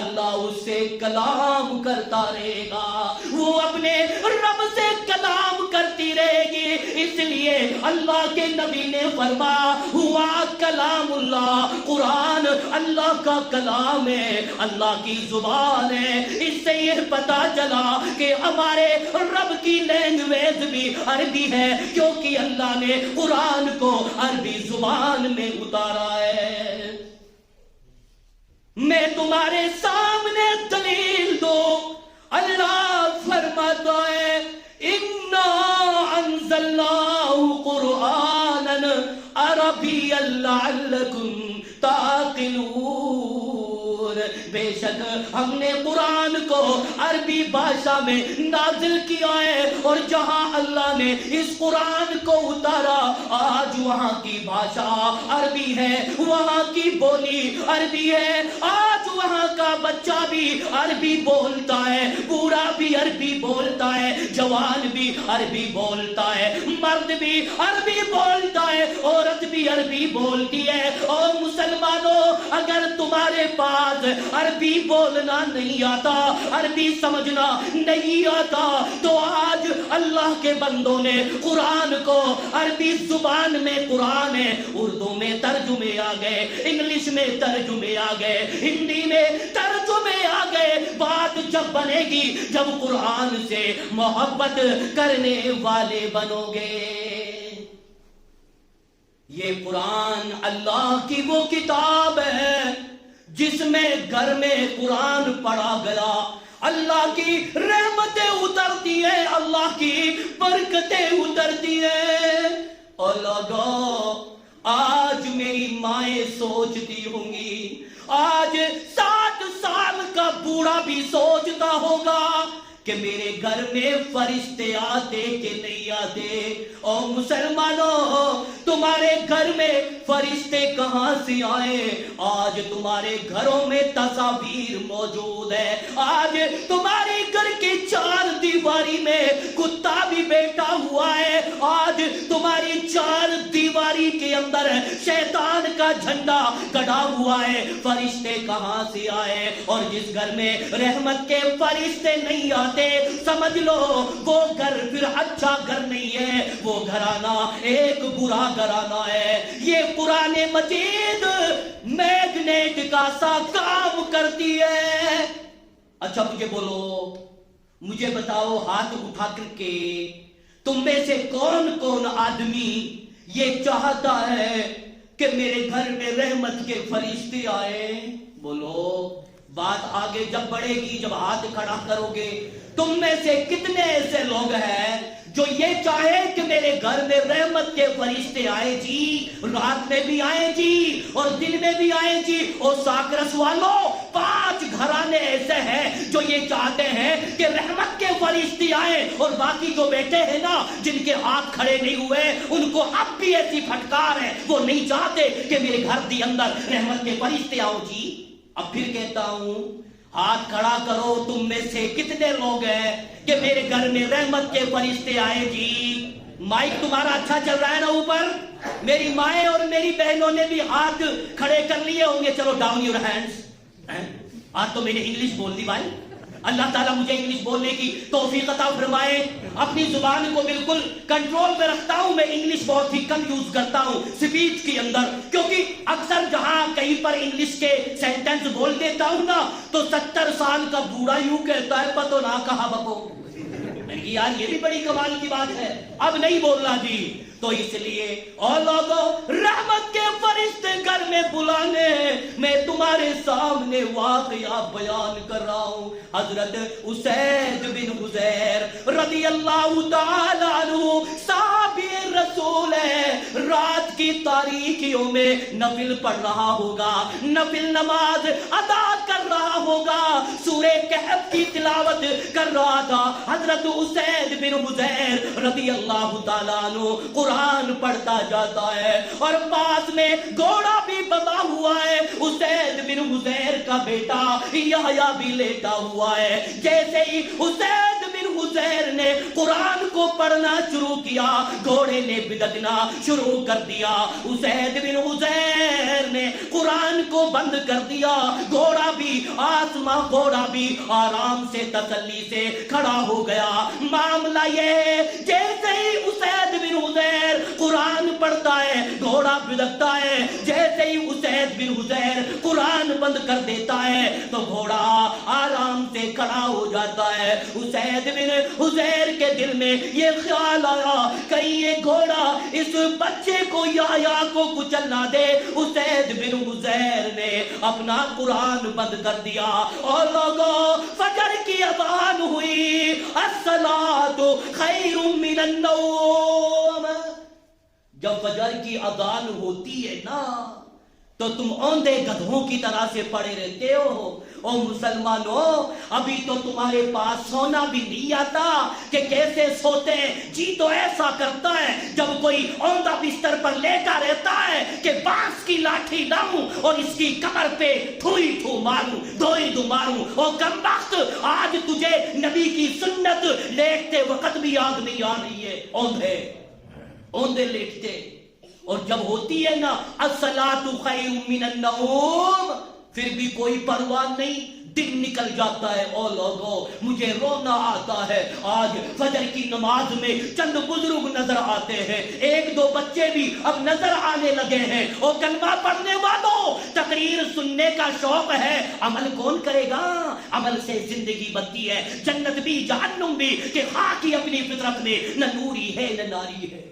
اللہ اس سے کلام کرتا رہے گا، وہ اپنے رب سے کلام کرتی رہے گی، اس لیے اللہ کے نبی نے فرمایا ہوا کلام اللہ، قرآن اللہ کا کلام ہے، اللہ کی زبان ہے۔ اس سے یہ پتا چلا کہ ہمارے رب کی لینگویج بھی عربی ہے، کیونکہ اللہ نے قرآن کو عربی زبان میں اتارا ہے۔ میں تمہارے سامنے دلیل دو، اللہ فرماتا ہے اِنَّا أَنزَلْنَاهُ قُرْآنًا عَرَبِيًّا لَعَلَّكُمْ تَعْقِلُونَ، بے شک تک ہم نے قرآن کو عربی بھاشا میں نازل کیا ہے، اور جہاں اللہ نے اس قرآن کو اتارا آج وہاں کی بھاشا عربی ہے، وہاں کی بولی عربی ہے، آج وہاں کا بچہ بھی عربی بولتا ہے، بوڑھا بھی عربی بولتا ہے، جوان بھی عربی بولتا ہے، مرد بھی عربی بولتا ہے، عورت بھی عربی بولتی ہے۔ اور مسلمانوں، اگر تمہارے پاس عربی بولنا نہیں آتا، عربی سمجھنا نہیں آتا، تو آج اللہ کے بندوں نے قرآن کو عربی زبان میں قرآن ہے، اردو میں ترجمے آ گئے، انگلش میں ترجمے آ گئے، ہندی میں ترجمے آ گئے۔ بات جب بنے گی جب قرآن سے محبت کرنے والے بنو گے۔ یہ قرآن اللہ کی وہ کتاب ہے جس میں گھر میں قرآن پڑھا گیا اللہ کی رحمتیں اترتی ہیں، اللہ کی برکتیں اترتی ہیں۔ اور لوگوں، آج میری مائیں سوچتی ہوں گی، آج 60 سال کا بوڑھا بھی سوچتا ہوگا کہ میرے گھر میں فرشتے آتے کہ نہیں آتے۔ اور مسلمانوں، تمہارے گھر میں فرشتے کہاں سے آئے؟ آج تمہارے گھروں میں تصاویر موجود ہے، آج تمہارے گھر کی 4 دیواری میں کتا بھی بیٹھا ہوا ہے، آج تمہاری 4 دیواری کے اندر شیطان کا جھنڈا گڑا ہوا ہے۔ فرشتے کہاں سے آئے؟ اور جس گھر میں رحمت کے فرشتے نہیں آتے، سمجھ لو وہ گھر پھر اچھا گھر نہیں ہے، وہ گھرانہ ایک برا گھرانہ ہے۔ یہ قرآن مجید میگنیٹ کا سا کام کرتی ہے۔ اچھا مجھے بولو، مجھے بتاؤ ہاتھ اٹھا کر کے تم میں سے کون کون آدمی یہ چاہتا ہے کہ میرے گھر میں رحمت کے فرشتے آئے؟ بولو۔ بات آگے جب بڑھے گی، جب ہاتھ کھڑا کرو گے، تم میں سے کتنے ایسے لوگ ہیں جو یہ چاہے کہ میرے گھر میں رحمت کے فرشتے آئے جی، رات میں بھی آئے جی اور دن میں بھی آئے جی؟ اور ساکرس والوں، 5 گھرانے ایسے ہیں جو یہ چاہتے ہیں کہ رحمت کے فرشتے آئے، اور باقی جو بیٹے ہیں نا جن کے ہاتھ کھڑے نہیں ہوئے، ان کو اب بھی ایسی پھٹکار ہے، وہ نہیں چاہتے کہ میرے گھر کے اندر رحمت کے فرشتے آؤ جی۔ اب پھر کہتا ہوں، ہاتھ کھڑا کرو، تم میں سے کتنے لوگ ہیں کہ میرے گھر میں رحمت کے فرشتے آئے جی؟ مائک تمہارا اچھا چل رہا ہے نا اوپر؟ میری مائیں اور میری بہنوں نے بھی ہاتھ کھڑے کر لیے ہوں گے، چلو ڈاؤن یور ہینڈز۔ آج تو میں نے انگلش بول دی بھائی، اللہ تعالیٰ مجھے انگلش بولنے کی توفیق عطا فرمائے۔ اپنی زبان کو بالکل کنٹرول میں رکھتا ہوں، میں انگلش بہت ہی کم یوز کرتا ہوں سپیچ کے اندر، کیونکہ اکثر جہاں کہیں پر انگلش کے سینٹنس بول دیتا ہوں نا تو 70 سال کا بوڑھا یوں کہتا ہے پتو نہ کہا بکو۔ میں نے کہا یار یہ بھی بڑی کمال کی بات ہے، اب نہیں بولنا جی۔ تو اس لیے اور لوگوں، رحمت کے فرشتے گھر میں بلانے ہیں۔ میں تمہارے سامنے واقعہ بیان کر رہا ہوں۔ حضرت اسید بن حضیر رضی اللہ تعالیٰ عنہ صحابی رسول ہے، رات کی تاریکیوں میں نفل پڑھ رہا ہوگا، نفل نماز ادا کر رہا ہوگا، سورہ کہف کی تلاوت کر رہا تھا۔ حضرت اسید بن حضیر رضی اللہ تعالیٰ عنہ قرآن پڑھتا جاتا ہے، اور پاس میں گھوڑا بھی بندھا ہوا ہے، اسید بن حضیر کا بیٹا یحییٰ بھی لیٹا ہوا ہے۔ جیسے ہی اسید بن حضیر نے قرآن کو پڑھنا شروع کیا، گھوڑے نے بدکنا شروع کر دیا۔ اسید بن حضیر نے قرآن کو بند کر دیا، گھوڑا بھی آرام سے تسلی سے کھڑا ہو گیا۔ معاملہ یہ ہے، جیسے ہی اسید بن حضیر قرآن پڑھتا ہے گھوڑا بدکتا ہے، جیسے ہی اسید بن حضیر قرآن بند کر دیتا ہے تو گھوڑا آرام سے کھڑا ہو جاتا ہے۔ اسید بن حضیر کے دل میں یہ خیال آیا کہیں یہ گھوڑا اس بچے کو یحییٰ کو کچل نہ دے۔ اسید بن حضیر نے اپنا قرآن بند کر دیا، اور لوگوں فجر کی اذان ہوئی، الصلاۃ خیر من النوم۔ جب فجر کی اذان ہوتی ہے نا تو تم اوندے گدھوں کی طرح سے پڑے رہتے ہو، او مسلمانوں، ابھی تو تمہارے پاس سونا بھی نہیں آتا کہ کیسے سوتے ہیں۔ جی تو ایسا کرتا ہے جب کوئی عمدہ بستر پر لیٹا رہتا ہے کہ بانس کی لاٹھی لاؤں اور اس کی کمر پہ ٹھوئی ٹھو ماروں، دھوئی دو ماروں۔ او کمبخت، آج تجھے نبی کی سنت لیٹتے وقت بھی یاد نہیں آ رہی ہے۔ اوندے لیٹتے، اور جب ہوتی ہے نا الصلاۃ خیر من النوم، پھر بھی کوئی پرواہ نہیں، دن نکل جاتا ہے۔ او لوگو، مجھے رونا آتا ہے۔ آج فجر کی نماز میں چند بزرگ نظر آتے ہیں، ایک دو بچے بھی اب نظر آنے لگے ہیں۔ او کلمہ پڑھنے والوں، تقریر سننے کا شوق ہے، عمل کون کرے گا؟ عمل سے زندگی بنتی ہے، جنت بھی جہنم بھی، کہ خاک ہی اپنی فطرت میں نہ نوری ہے نہ ناری ہے۔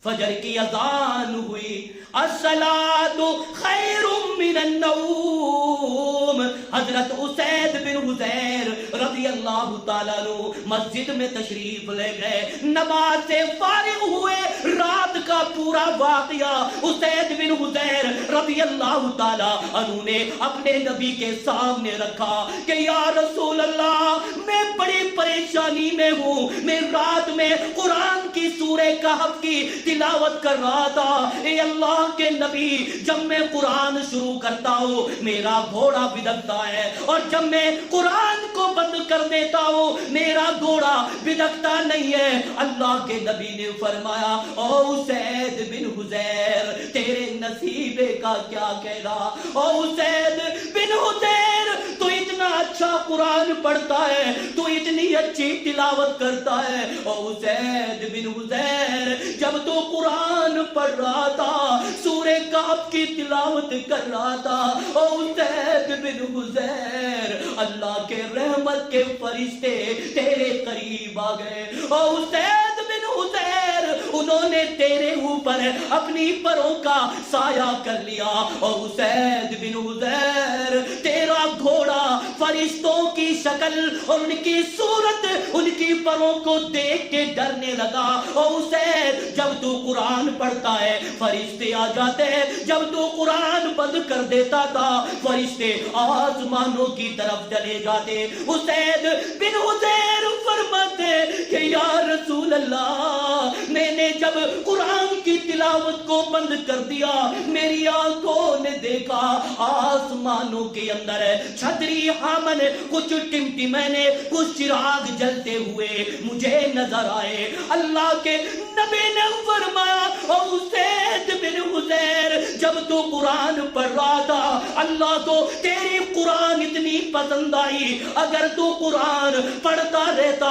فجر کی اذان ہوئی، الصلاۃ خیر من النوم۔ حضرت اسید بن حضیر رضی اللہ تعالیٰ عنہ مسجد میں تشریف لے گئے، نماز سے فارغ ہوئے۔ رات کا پورا واقعہ اسید بن حضیر رضی اللہ تعالیٰ عنہ نے اپنے نبی کے سامنے رکھا کہ یا رسول اللہ، میں بڑی پریشانی میں ہوں، میں رات میں قرآن کی سورہ کہف کی تلاوت کر رہا تھا۔ اے اللہ کے نبی، جب میں قرآن شروع کرتا ہوں میرا گھوڑا بدکتا ہے، اور جب میں قرآن کو بند کر دیتا ہوں میرا گھوڑا بدکتا نہیں ہے۔ اللہ کے نبی نے فرمایا، او اسید بن حضیر، تیرے نصیبے کا کیا کہنا؟ او اسید بن حضیر، تو اتنا اچھا قرآن پڑھتا ہے، تو اتنی اچھی تلاوت کرتا ہے۔ او اسید بن حضیر، جب تو قرآن پڑھ رہا تھا، سورہ کہف کی تلاوت کر رہا تھا، او اسید بن حضیر، اللہ کے رحمت کے فرشتے تیرے قریب آ گئے۔ او اسید بن حضیر، انہوں نے تیرے اوپر اپنی پروں کا سایہ کر لیا۔ او اسید بن حضیر، تیرا گھوڑا فرشتوں کی شکل اور ان کی صورت، ان کی پروں کو دیکھ کے ڈرنے لگا۔ او اسید، جب تو قرآن پڑھتا ہے فرشتے آ جاتے ہیں، جب تو قرآن بند کر دیتا تھا فرشتے آسمانوں کی طرف چلے جاتے۔ اسید بن حضیر فرماتے کہ یا رسول اللہ، میں نے جب قرآن کی تلاوت کو بند کر دیا، میری آنکھوں نے دیکھا آسمانوں کے اندر چھتری ہامن، کچھ ٹمٹمانے، کچھ چراغ جلتے ہوئے مجھے نظر آئے۔ اللہ کے نبی نے فرمایا، او اسید بن حضیر، جب تو قرآن پڑھ رہا تھا اللہ کو تیری قرآن اتنی پسند آئی، اگر تو قرآن پڑھتا رہتا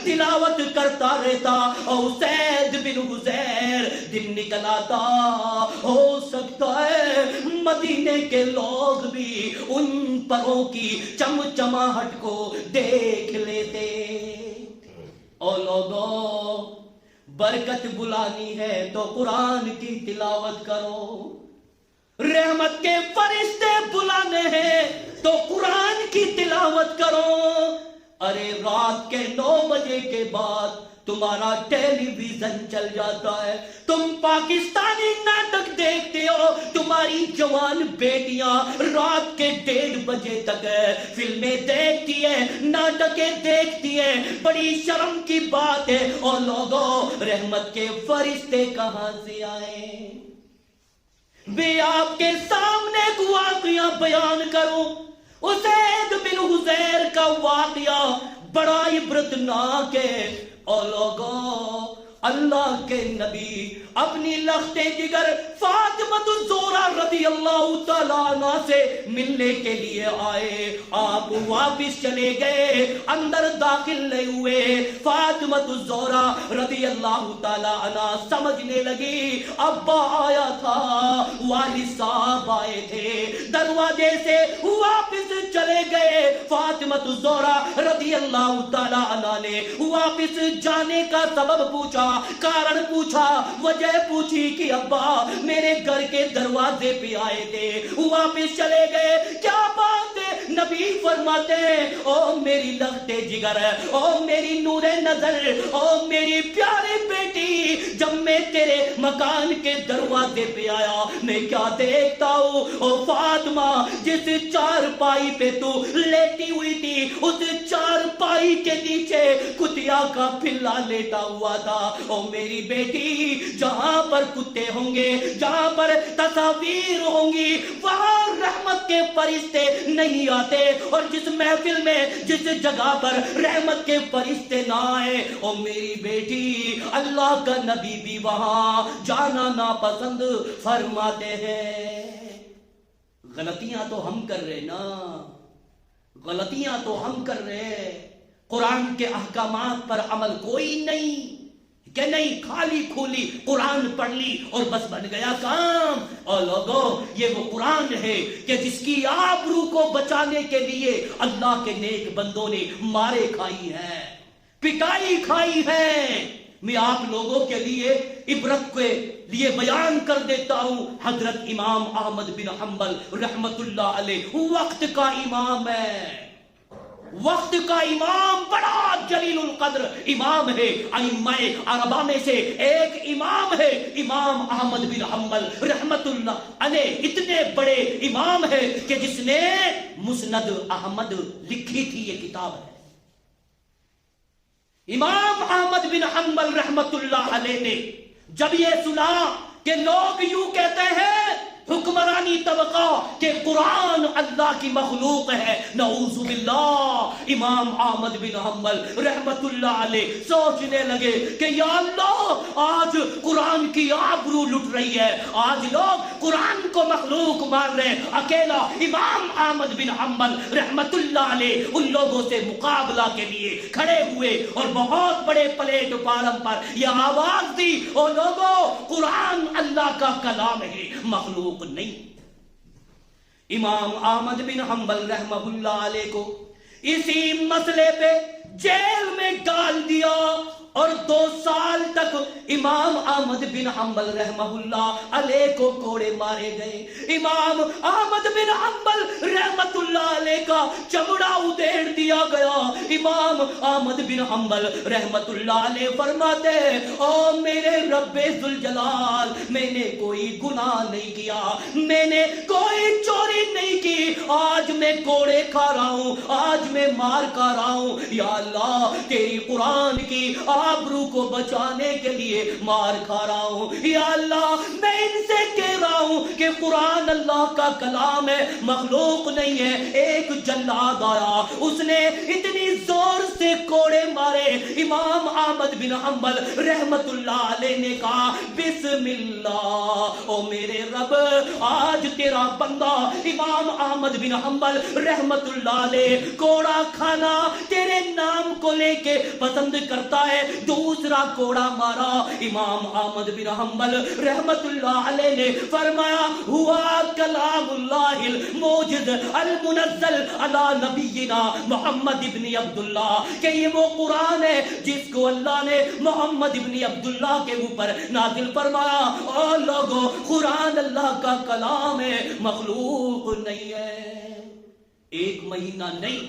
تلاوت کرتا رہتا، او اسید بن حضیر، دن نکل آتا، ہو سکتا ہے مدینے کے لوگ بھی ان پروں کی چمچماہٹ کو دیکھ لیتے۔ او لوگوں، برکت بلانی ہے تو قرآن کی تلاوت کرو، رحمت کے فرشتے بلانے ہیں تو قرآن کی تلاوت کرو۔ ارے رات کے 9 بجے کے بعد تمہارا ٹیلی ویژن چل جاتا ہے، تم پاکستانی ناٹک دیکھتے ہو، تمہاری جوان بیٹیاں رات کے 1:30 بجے تک فلمیں دیکھتی ہیں، ناٹکیں دیکھتی ہیں، بڑی شرم کی بات ہے۔ اور لوگوں، رحمت کے فرشتے کہاں سے آئے؟ میں آپ کے سامنے ایک واقعہ بیان کروں، اسید بن حضیر کا واقعہ بڑا عبرتناک ہے۔ اور لوگوں، اللہ کے نبی اپنی لخت جگر فاطمہ الزہرا رضی اللہ تعالیٰ عنہ سے ملنے کے لیے آئے، آپ واپس چلے گئے، اندر داخل نہیں ہوئے۔ فاطمہ الزہرا رضی اللہ تعالیٰ عنہ سمجھنے لگی ابا آیا تھا، والد صاحب آئے تھے، دروازے سے واپس چلے گئے۔ فاطمہ الزہرا رضی اللہ تعالیٰ عنہ نے واپس جانے کا سبب پوچھا، کارن پوچھا، وجہ پوچھی کہ ابا میرے گھر کے دروازے پہ آئے تھے، واپس چلے گئے، کیا بات ہے؟ نبی فرماتے ہیں، او میری لخت جگر، او میری نور نظر، او میری پیاری بیٹی، جب میں تیرے مکان کے دروازے پہ آیا میں کیا دیکھتا ہوں؟ او فاطمہ، جس چارپائی پہ تو لیٹی ہوئی تھی اس چارپائی کے نیچے کتیا کا پھلا لیٹا ہوا تھا۔ او میری بیٹی، جہاں پر کتے ہوں گے، جہاں پر تصاویر ہوں گی، وہاں رحمت کے فرشتے نہیں آتے، اور جس محفل میں جس جگہ پر رحمت کے فرشتے نہ آئے، او میری بیٹی، اللہ کا نبی بھی وہاں جانا ناپسند فرماتے ہیں۔ غلطیاں تو ہم کر رہے نا، غلطیاں تو ہم کر رہے، قرآن کے احکامات پر عمل کوئی نہیں کہ نہیں، خالی کھولی قرآن پڑھ لی اور بس بن گیا کام۔ اور لوگوں، یہ وہ قرآن ہے کہ جس کی آبرو کو بچانے کے لیے اللہ کے نیک بندوں نے مارے کھائی ہے، پٹائی کھائی ہے۔ میں آپ لوگوں کے لیے عبرت کے لیے بیان کر دیتا ہوں، حضرت امام احمد بن حنبل رحمت اللہ علیہ وقت کا امام ہے، وقت کا امام، بڑا جلیل القدر امام ہے، ائمہ اربعہ میں سے ایک امام ہے امام احمد بن حنبل رحمت اللہ علیہ۔ اتنے بڑے امام ہے کہ جس نے مسند احمد لکھی تھی، یہ کتاب ہے۔ امام احمد بن حنبل رحمت اللہ علیہ نے جب یہ سنا کہ لوگ یوں کہتے ہیں، حکمرانی طبقہ، کہ قرآن اللہ کی مخلوق ہے، نعوذ باللہ، امام احمد بن حنبل رحمت اللہ علیہ سوچنے لگے کہ یا اللہ، آج قرآن کی آبرو لٹ رہی ہے، آج لوگ قرآن کو مخلوق مان رہے ہیں۔ اکیلا امام احمد بن حنبل رحمت اللہ علیہ ان لوگوں سے مقابلہ کے لیے کھڑے ہوئے اور بہت بڑے پلیٹ فارم پر یہ آواز دی، او لوگوں، قرآن اللہ کا کلام ہے، مخلوق نہیں۔ امام احمد بن حنبل رحمہ اللہ علیہ کو اسی مسئلے پہ جیل میں ڈال دیا، اور 2 سال تک امام احمد بن حنبل رحمہ اللہ علیہ کو کوڑے مارے گئے۔ امام احمد بن حنبل رحمت اللہ علیہ کا چمڑا ادھیڑ دیا گیا۔ امام احمد بن حنبل رحمت اللہ علیہ فرماتے، او میرے رب ذوالجلال، میں نے کوئی گناہ نہیں کیا، میں نے کوئی چوری نہیں کی، آج میں کوڑے کھا رہا ہوں، آج میں مار کھا رہا ہوں، یا اللہ تیری قرآن کی آبرو کو بچانے کے لیے مار کھا رہا ہوں، یا اللہ میں ان سے کہہ رہا ہوں کہ قرآن اللہ کا کلام ہے، مخلوق نہیں ہے۔ ایک جلاد آیا، اس نے اتنی زور سے کوڑے مارے، امام احمد بن حنبل رحمت اللہ علیہ نے کہا، بسم اللہ، او میرے رب، آج تیرا بندہ امام احمد بن حنبل رحمت اللہ علیہ کوڑا کھانا تیرے نام کو لے کے پسند کرتا ہے۔ دوسرا کوڑا مارا، امام احمد بن حنبل رحمت اللہ علیہ نے فرمایا، ہوا کلام اللہ الموجز المنزل علی نبینا محمد ابن عبداللہ، کہ یہ وہ قرآن ہے جس کو اللہ نے محمد ابن عبداللہ کے اوپر نازل فرمایا۔ اور لوگوں، قرآن اللہ کا کلام ہے، مخلوق نہیں ہے۔ 1 مہینہ نہیں،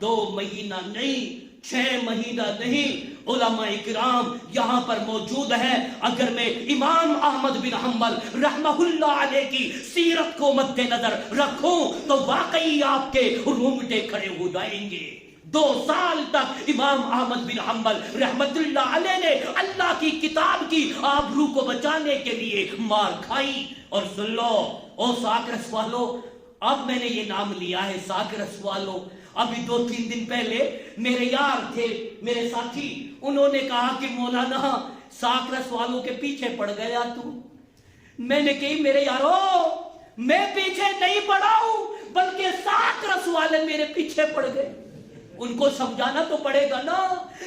2 مہینہ نہیں، 6 مہینہ نہیں، علماء کرام یہاں پر موجود ہیں۔ اگر میں امام احمد بن حنبل رحمہ اللہ علیہ کی سیرت کو مد نظر رکھوں تو واقعی آپ کے رونگٹے کھڑے ہو جائیں گے۔ 2 سال تک امام احمد بن حنبل رحمت اللہ علیہ نے اللہ کی کتاب کی آبرو کو بچانے کے لیے مار کھائی۔ اور سن لو، او ساکرس والو، اب میں نے یہ نام لیا ہے ساکرس والو۔ ابھی 2-3 دن پہلے میرے یار تھے، میرے ساتھی، انہوں نے کہا کہ مولانا ساکرس والوں کے پیچھے پڑ گیا تو۔ میں نے کہی میرے یارو، میں پیچھے نہیں پڑا ہوں، بلکہ ساکرس والے میرے پیچھے پڑ گئے۔ ان کو سمجھانا تو پڑے گا نا۔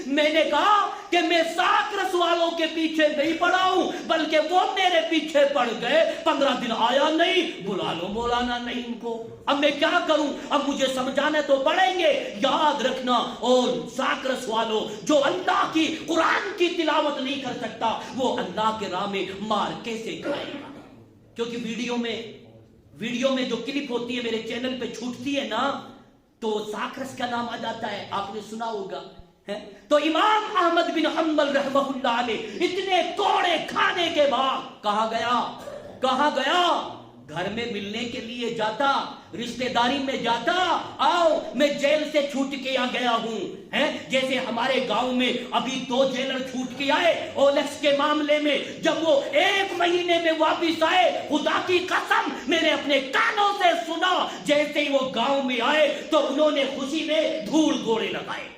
میں نے کہا کہ میں ساکرس والوں کے پیچھے نہیں پڑا ہوں، بلکہ وہ میرے پیچھے پڑ گئے۔ 15 دن آیا نہیں، بلا لو مولانا نہیں ان کو۔ اب میں کیا کروں؟ اب مجھے سمجھانے تو پڑیں گے۔ یاد رکھنا، اور ساکرس والوں، جو اللہ کی قرآن کی تلاوت نہیں کر سکتا، وہ اللہ کے راہ میں مار کیسے کھائے گا؟ کیونکہ ویڈیو میں جو کلپ ہوتی ہے میرے چینل پہ چھوٹتی ہے نا، تو ساکرس کا نام آ جاتا ہے۔ آپ نے سنا ہوگا تو امام احمد بن حنبل رحمہ اللہ علیہ اتنے کوڑے کھانے کے بعد کہاں گیا؟ گھر میں ملنے کے لیے جاتا، رشتہ داری میں جاتا، آؤ میں جیل سے چھوٹ کے آ گیا ہوں، جیسے ہمارے گاؤں میں ابھی 2 جیلر چھوٹ کے آئے اولکس کے معاملے میں، جب وہ 1 مہینے میں واپس آئے، خدا کی قسم میں نے اپنے کانوں سے سنا، جیسے ہی وہ گاؤں میں آئے تو انہوں نے خوشی میں دھول گوڑے لگائے،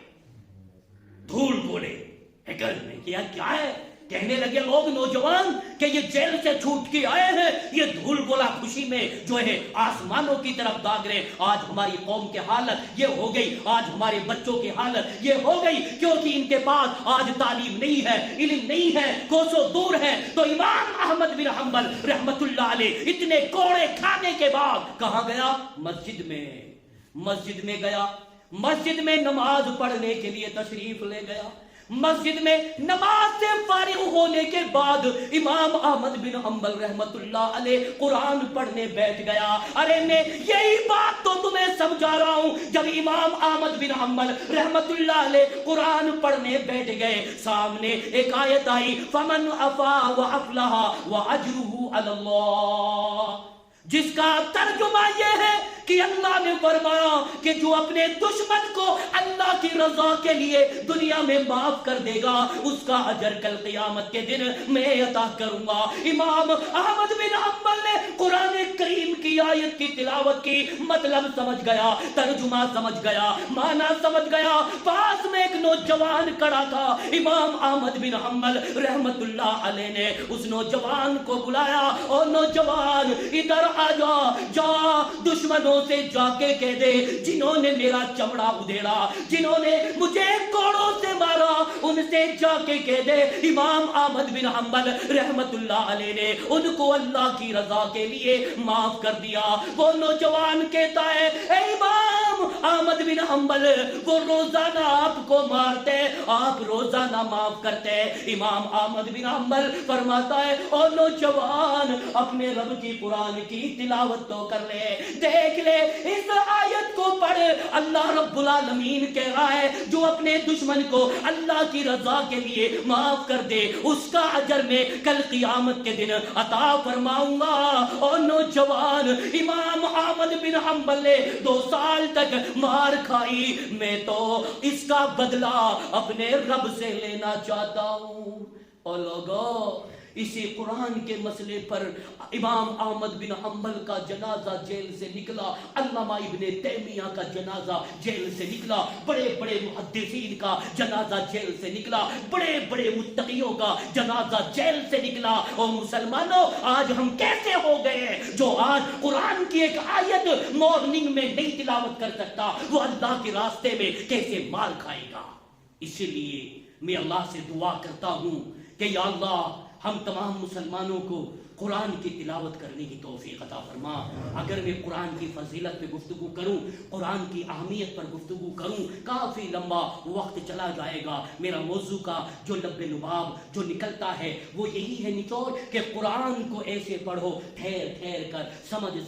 دھول گوڑے کیا ہے؟ کہنے لگے لوگ نوجوان کہ یہ جیل سے چھوٹ کے آئے ہیں، یہ دھول گولا خوشی میں جو ہے آسمانوں کی طرف داغ رہے۔ آج ہماری قوم کی حالت یہ ہو گئی، آج ہمارے بچوں کی حالت یہ ہو گئی، کیونکہ ان کے پاس آج تعلیم نہیں ہے، علم نہیں ہے، کوسوں دور ہے۔ تو امام احمد بن حنبل رحمت اللہ علیہ اتنے کوڑے کھانے کے بعد کہاں گیا؟ مسجد میں گیا، مسجد میں نماز پڑھنے کے لیے تشریف لے گیا۔ مسجد میں نماز سے فارغ ہونے کے بعد امام احمد بن حنبل رحمت اللہ علیہ قرآن پڑھنے بیٹھ گیا۔ ارے میں یہی بات تو تمہیں سمجھا رہا ہوں، جب امام احمد بن حنبل رحمت اللہ علیہ قرآن پڑھنے بیٹھ گئے، سامنے ایک آیت آئی، فمن عفا وافلح واجرہ علی اللہ، جس کا ترجمہ یہ ہے کہ اللہ نے فرمایا کہ جو اپنے دشمن کو اللہ کی رضا کے لیے دنیا میں معاف کر دے گا، اس کا اجر کل قیامت کے دن میں عطا کروں گا۔ امام احمد بن حنبل نے قرآن کریم کی آیت کی تلاوت کی، مطلب سمجھ گیا، ترجمہ سمجھ گیا، معنی سمجھ گیا۔ پاس میں ایک نوجوان کھڑا تھا، امام احمد بن حنبل رحمت اللہ علیہ نے اس نوجوان کو بلایا، اور نوجوان ادھر آ جا دشمنوں سے جا کے کہہ دے جنہوں نے میرا چمڑا ادھیڑا، جنہوں نے مجھے کوڑوں سے مارا، ان سے جا کے کہہ دے امام احمد بن حنبل رحمت اللہ علیہ نے ان کو اللہ کی رضا کے لیے معاف کر دیا۔ وہ نوجوان کہتا ہے اے امام احمد بن حنبل، وہ روزانہ آپ کو مارتے، آپ روزانہ معاف کرتے۔ امام احمد بن حنبل فرماتا ہے او نوجوان، اپنے رب کی قرآن کی تلاوت تو کر لے، دیکھ لے اس آیت کو پڑھ، اللہ رب العالمین کہہ رہا ہے جو اپنے دشمن کو اللہ کی رضا کے لیے معاف کر دے، اس کا اجر میں کل قیامت کے دن عطا فرماؤں گا۔ اور نوجوان امام احمد بن حنبل نے 2 سال تک مار کھائی، میں تو اس کا بدلہ اپنے رب سے لینا چاہتا ہوں۔ اور لوگوں، اسی قرآن کے مسئلے پر امام احمد بن حنبل کا جنازہ جیل سے نکلا، علامہ ابن تیمیہ کا جنازہ جیل سے نکلا، بڑے بڑے محدثین کا جنازہ جیل سے نکلا، بڑے بڑے متقیوں کا جنازہ جیل سے نکلا۔ اور مسلمانوں، آج ہم کیسے ہو گئے ہیں جو آج قرآن کی ایک آیت مارننگ میں نہیں تلاوت کر سکتا، وہ اللہ کے راستے میں کیسے مار کھائے گا؟ اسی لیے میں اللہ سے دعا کرتا ہوں کہ یا اللہ ہم تمام مسلمانوں کو قرآن کی تلاوت کرنے کی توفیق عطا فرما۔ اگر میں قرآن کی فضیلت پہ گفتگو کروں، قرآن کی اہمیت پر گفتگو کروں، کافی لمبا وقت چلا جائے گا۔ میرا موضوع کا جو لب لباب جو نکلتا ہے وہ یہی ہے نچوڑ کہ قرآن کو ایسے پڑھو ٹھہر ٹھہر کر،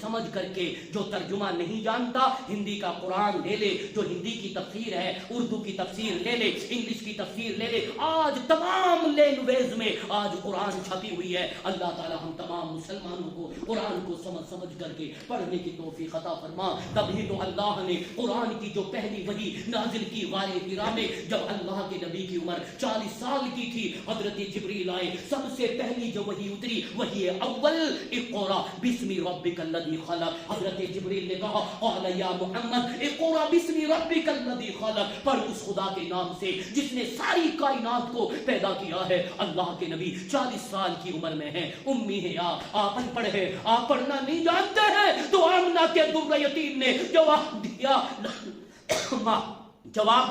سمجھ کر کے۔ جو ترجمہ نہیں جانتا ہندی کا قرآن لے لے، جو ہندی کی تفسیر ہے اردو کی تفسیر لے لے، انگلش کی تفسیر لے لے۔ آج تمام لینگویج میں آج قرآن چھپی ہوئی ہے۔ اللہ تعالی ہم تمام مسلمانوں کو قرآن کو سمجھ کر کے پڑھنے کی توفیق عطا فرما۔ تبھی تو اللہ نے قرآن کی جو پہلی وحی نازل کی غار حرا میں، جب اللہ کے نبی کی عمر 40 سال کی تھی، حضرت جبریل آئے، سب سے پہلی جو وحی اتری وحی اول اقرا بسم ربک الذی خلق۔ حضرت جبریل نے کہا قال یا محمد اقرا بسم ربک الذی خلق، پڑھ اس خدا کے نام سے جس نے ساری کائنات کو پیدا کیا ہے۔ اللہ کے نبی 40 سال کی عمر میں ہیں، امی ہے، آپ ان پڑھ ہے، آپ پڑھنا نہیں جانتے ہیں۔ تو آمنہ کے در یتیم نے جواب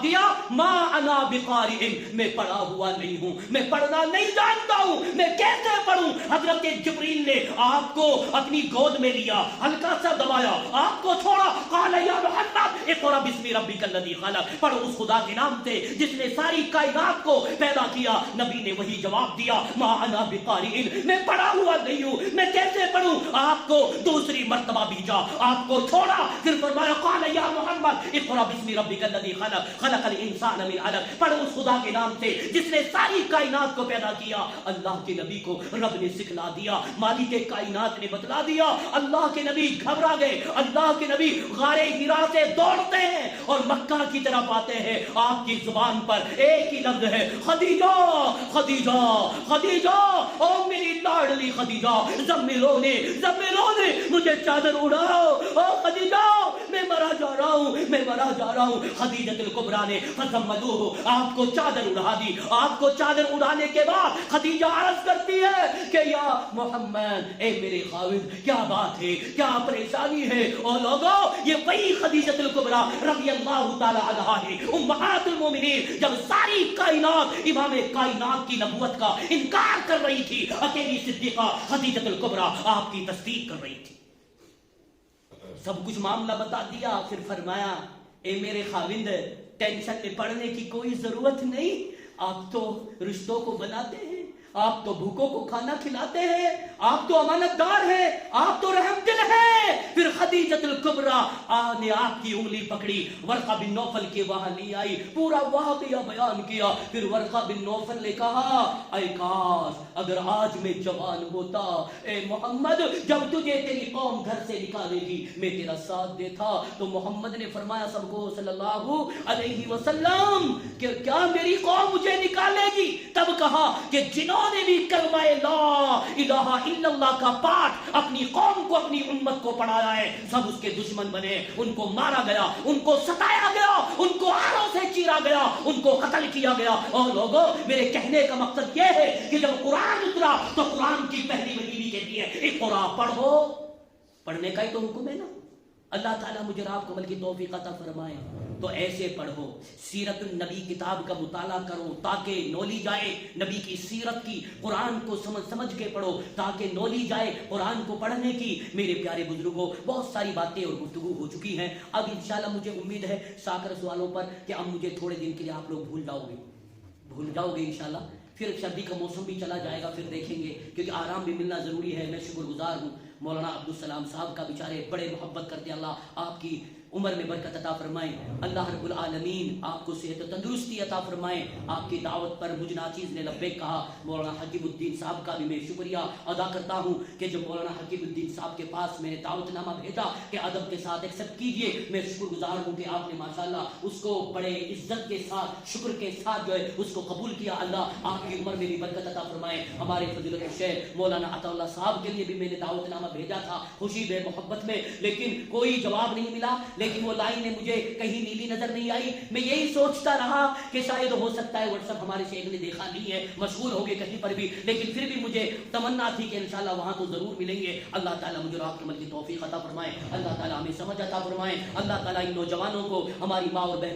دیا ما انا بقارئ، میں پڑھا ہوا نہیں ہوں، میں پڑھنا نہیں جانتا ہوں، میں کیسے پڑھوں؟ حضرت جبریل نے آپ کو اپنی گود میں لیا، ہلکا سا دبایا، آپ کو چھوڑا، قال یا محمد اقرا بسم ربک الذی خلق، پڑھو اس خدا کے نام سے جس نے ساری کائنات کو پیدا کیا۔ نبی نے وہی جواب دیا ما انا بقارئ، میں پڑھا ہوا نہیں ہوں، میں کیسے پڑھوں؟ آپ کو دوسری مرتبہ بھیجا، آپ کو چھوڑا، پھر فرمایا قال یا محمد اقرا بسم ربک الذی خلق خلق الانسان من علق. پڑھو اس خدا کے نام سے جس نے ساری کائنات کو پیدا کیا. اللہ کے نبی کو رب نے سکھلا دیا, مالک کائنات نے بتلا دیا. اللہ کے نبی گھبرا گئے, اللہ کے نبی غار حرا سے دوڑتے ہیں اور مکہ کی طرف آتے ہیں. آپ کی زبان پر ایک ہی لفظ ہے, خدیجہ خدیجہ خدیجہ, او میری لاڈلی خدیجہ, زملو نے مجھے چادر اڑاؤ, او خدیجہ میں مرا جا رہا ہوں, میں مرا جا رہا ہوں. خدیجۃ الکبریٰ نے فزملوہ, آپ کو چادر اڑا دی. آپ کو چادر اڑانے کے بعد خدیجہ عرض کرتی ہے کہ یا محمد, اے میرے خاوند, کیا بات ہے, کیا پریشانی ہے؟ او لوگو, یہ وہی خدیجۃ الکبریٰ رضی اللہ تعالی عنہا ہے, امہات المومنین. جب ساری کائنات امام کائنات کی نبوت کا انکار کر رہی تھی, اکیلی صدیقہ خدیجۃ الکبریٰ آپ کی تصدیق کر رہی تھی. سب کچھ معاملہ بتا دیا. پھر فرمایا, اے میرے خاوند, ٹینشن میں پڑنے کی کوئی ضرورت نہیں. آپ تو رشتوں کو بناتے ہیں, آپ تو بھوکوں کو کھانا کھلاتے ہیں, آپ تو امانت دار ہیں, آپ تو رحم دل ہیں. پھر خدیجۃ الکبریٰ نے آپ کی انگلی پکڑی, ورقہ بن نوفل کے وہاں لی آئی, پورا واقعہ بیان کیا. پھر ورقہ بن نوفل نے کہا, اے کاش اگر آج میں جوان ہوتا, اے محمد جب تجھے تیری قوم گھر سے نکالے گی میں تیرا ساتھ دیتا. تو محمد نے فرمایا سب کو صلی اللہ علیہ وسلم کہ کیا میری قوم مجھے نکالے گی؟ تب کہا کہ جنہوں نے بھی کلمہ لا الہ الا اللہ کا پاٹ اپنی قوم کو, اپنی امت کو پڑھایا ہے, سب اس کے دشمن بنے. ان کو مارا گیا, ان کو ستایا گیا, ان کو آروں سے چیرا گیا, ان کو قتل کیا گیا. اور لوگوں, میرے کہنے کا مقصد یہ ہے کہ جب قرآن اترا تو قرآن کی پہلی وحی بھی کہتی ہے اقرا, پڑھو. پڑھنے کا ہی تو حکم ہے نا. اللہ تعالیٰ مجھے آپ کو عمل کی توفیق عطا فرمائے. تو ایسے پڑھو, سیرت النبی کتاب کا مطالعہ کرو تاکہ نولی جائے نبی کی سیرت کی. قرآن کو سمجھ کے پڑھو تاکہ نولی جائے قرآن کو پڑھنے کی. میرے پیارے بزرگوں, بہت ساری باتیں اور گفتگو ہو چکی ہیں. اب انشاءاللہ مجھے امید ہے ساکر سوالوں پر کہ اب مجھے تھوڑے دن کے لیے آپ لوگ بھول جاؤ گے انشاءاللہ. پھر سردی کا موسم بھی چلا جائے گا, پھر دیکھیں گے, کیونکہ آرام بھی ملنا ضروری ہے. میں شکر گزار ہوں مولانا عبدالسلام صاحب کا, بیچارے بڑے محبت کرتے. اللہ آپ کی عمر میں برکت عطا فرمائیں. اللہ رب العالمین آپ کو صحت و تندرستی عطا فرمائیں. آپ کی دعوت پر مجھ ناچیز نے لبیک کہا. مولانا حکیم الدین صاحب کا بھی میں شکریہ ادا کرتا ہوں کہ جب مولانا حکیم الدین صاحب کے پاس میں نے دعوت نامہ بھیجا کہ ادب کے ساتھ ایکسپٹ کیجئے, میں شکر گزار ہوں کہ آپ نے ماشاءاللہ اس کو بڑے عزت کے ساتھ, شکر کے ساتھ جو ہے اس کو قبول کیا. اللہ آپ کی عمر میں بھی برکت عطا فرمائیں. ہمارے فضیلت الشیخ مولانا عطا اللہ صاحب کے لیے بھی میں نے دعوت نامہ بھیجا تھا خوشی بے محبت میں, لیکن کوئی جواب نہیں ملا. لیکن وہ لائنیں مجھے کہیں نیلی نظر نہیں آئی. میں یہی سوچتا رہا کہ شاید ہو سکتا ہے واٹس ایپ ہمارے شیخ نے دیکھا نہیں ہے, مشغول ہو گئے کہیں پر بھی, لیکن پھر بھی مجھے تمنا تھی کہ انشاءاللہ وہاں تو ضرور ملیں گے. اللہ تعالیٰ مجھے آپ کے عمل کی توفیق عطا فرمائے. اللہ تعالیٰ ہمیں سمجھ عطا فرمائے. اللہ تعالیٰ ان نوجوانوں کو, ہماری ماں اور بہن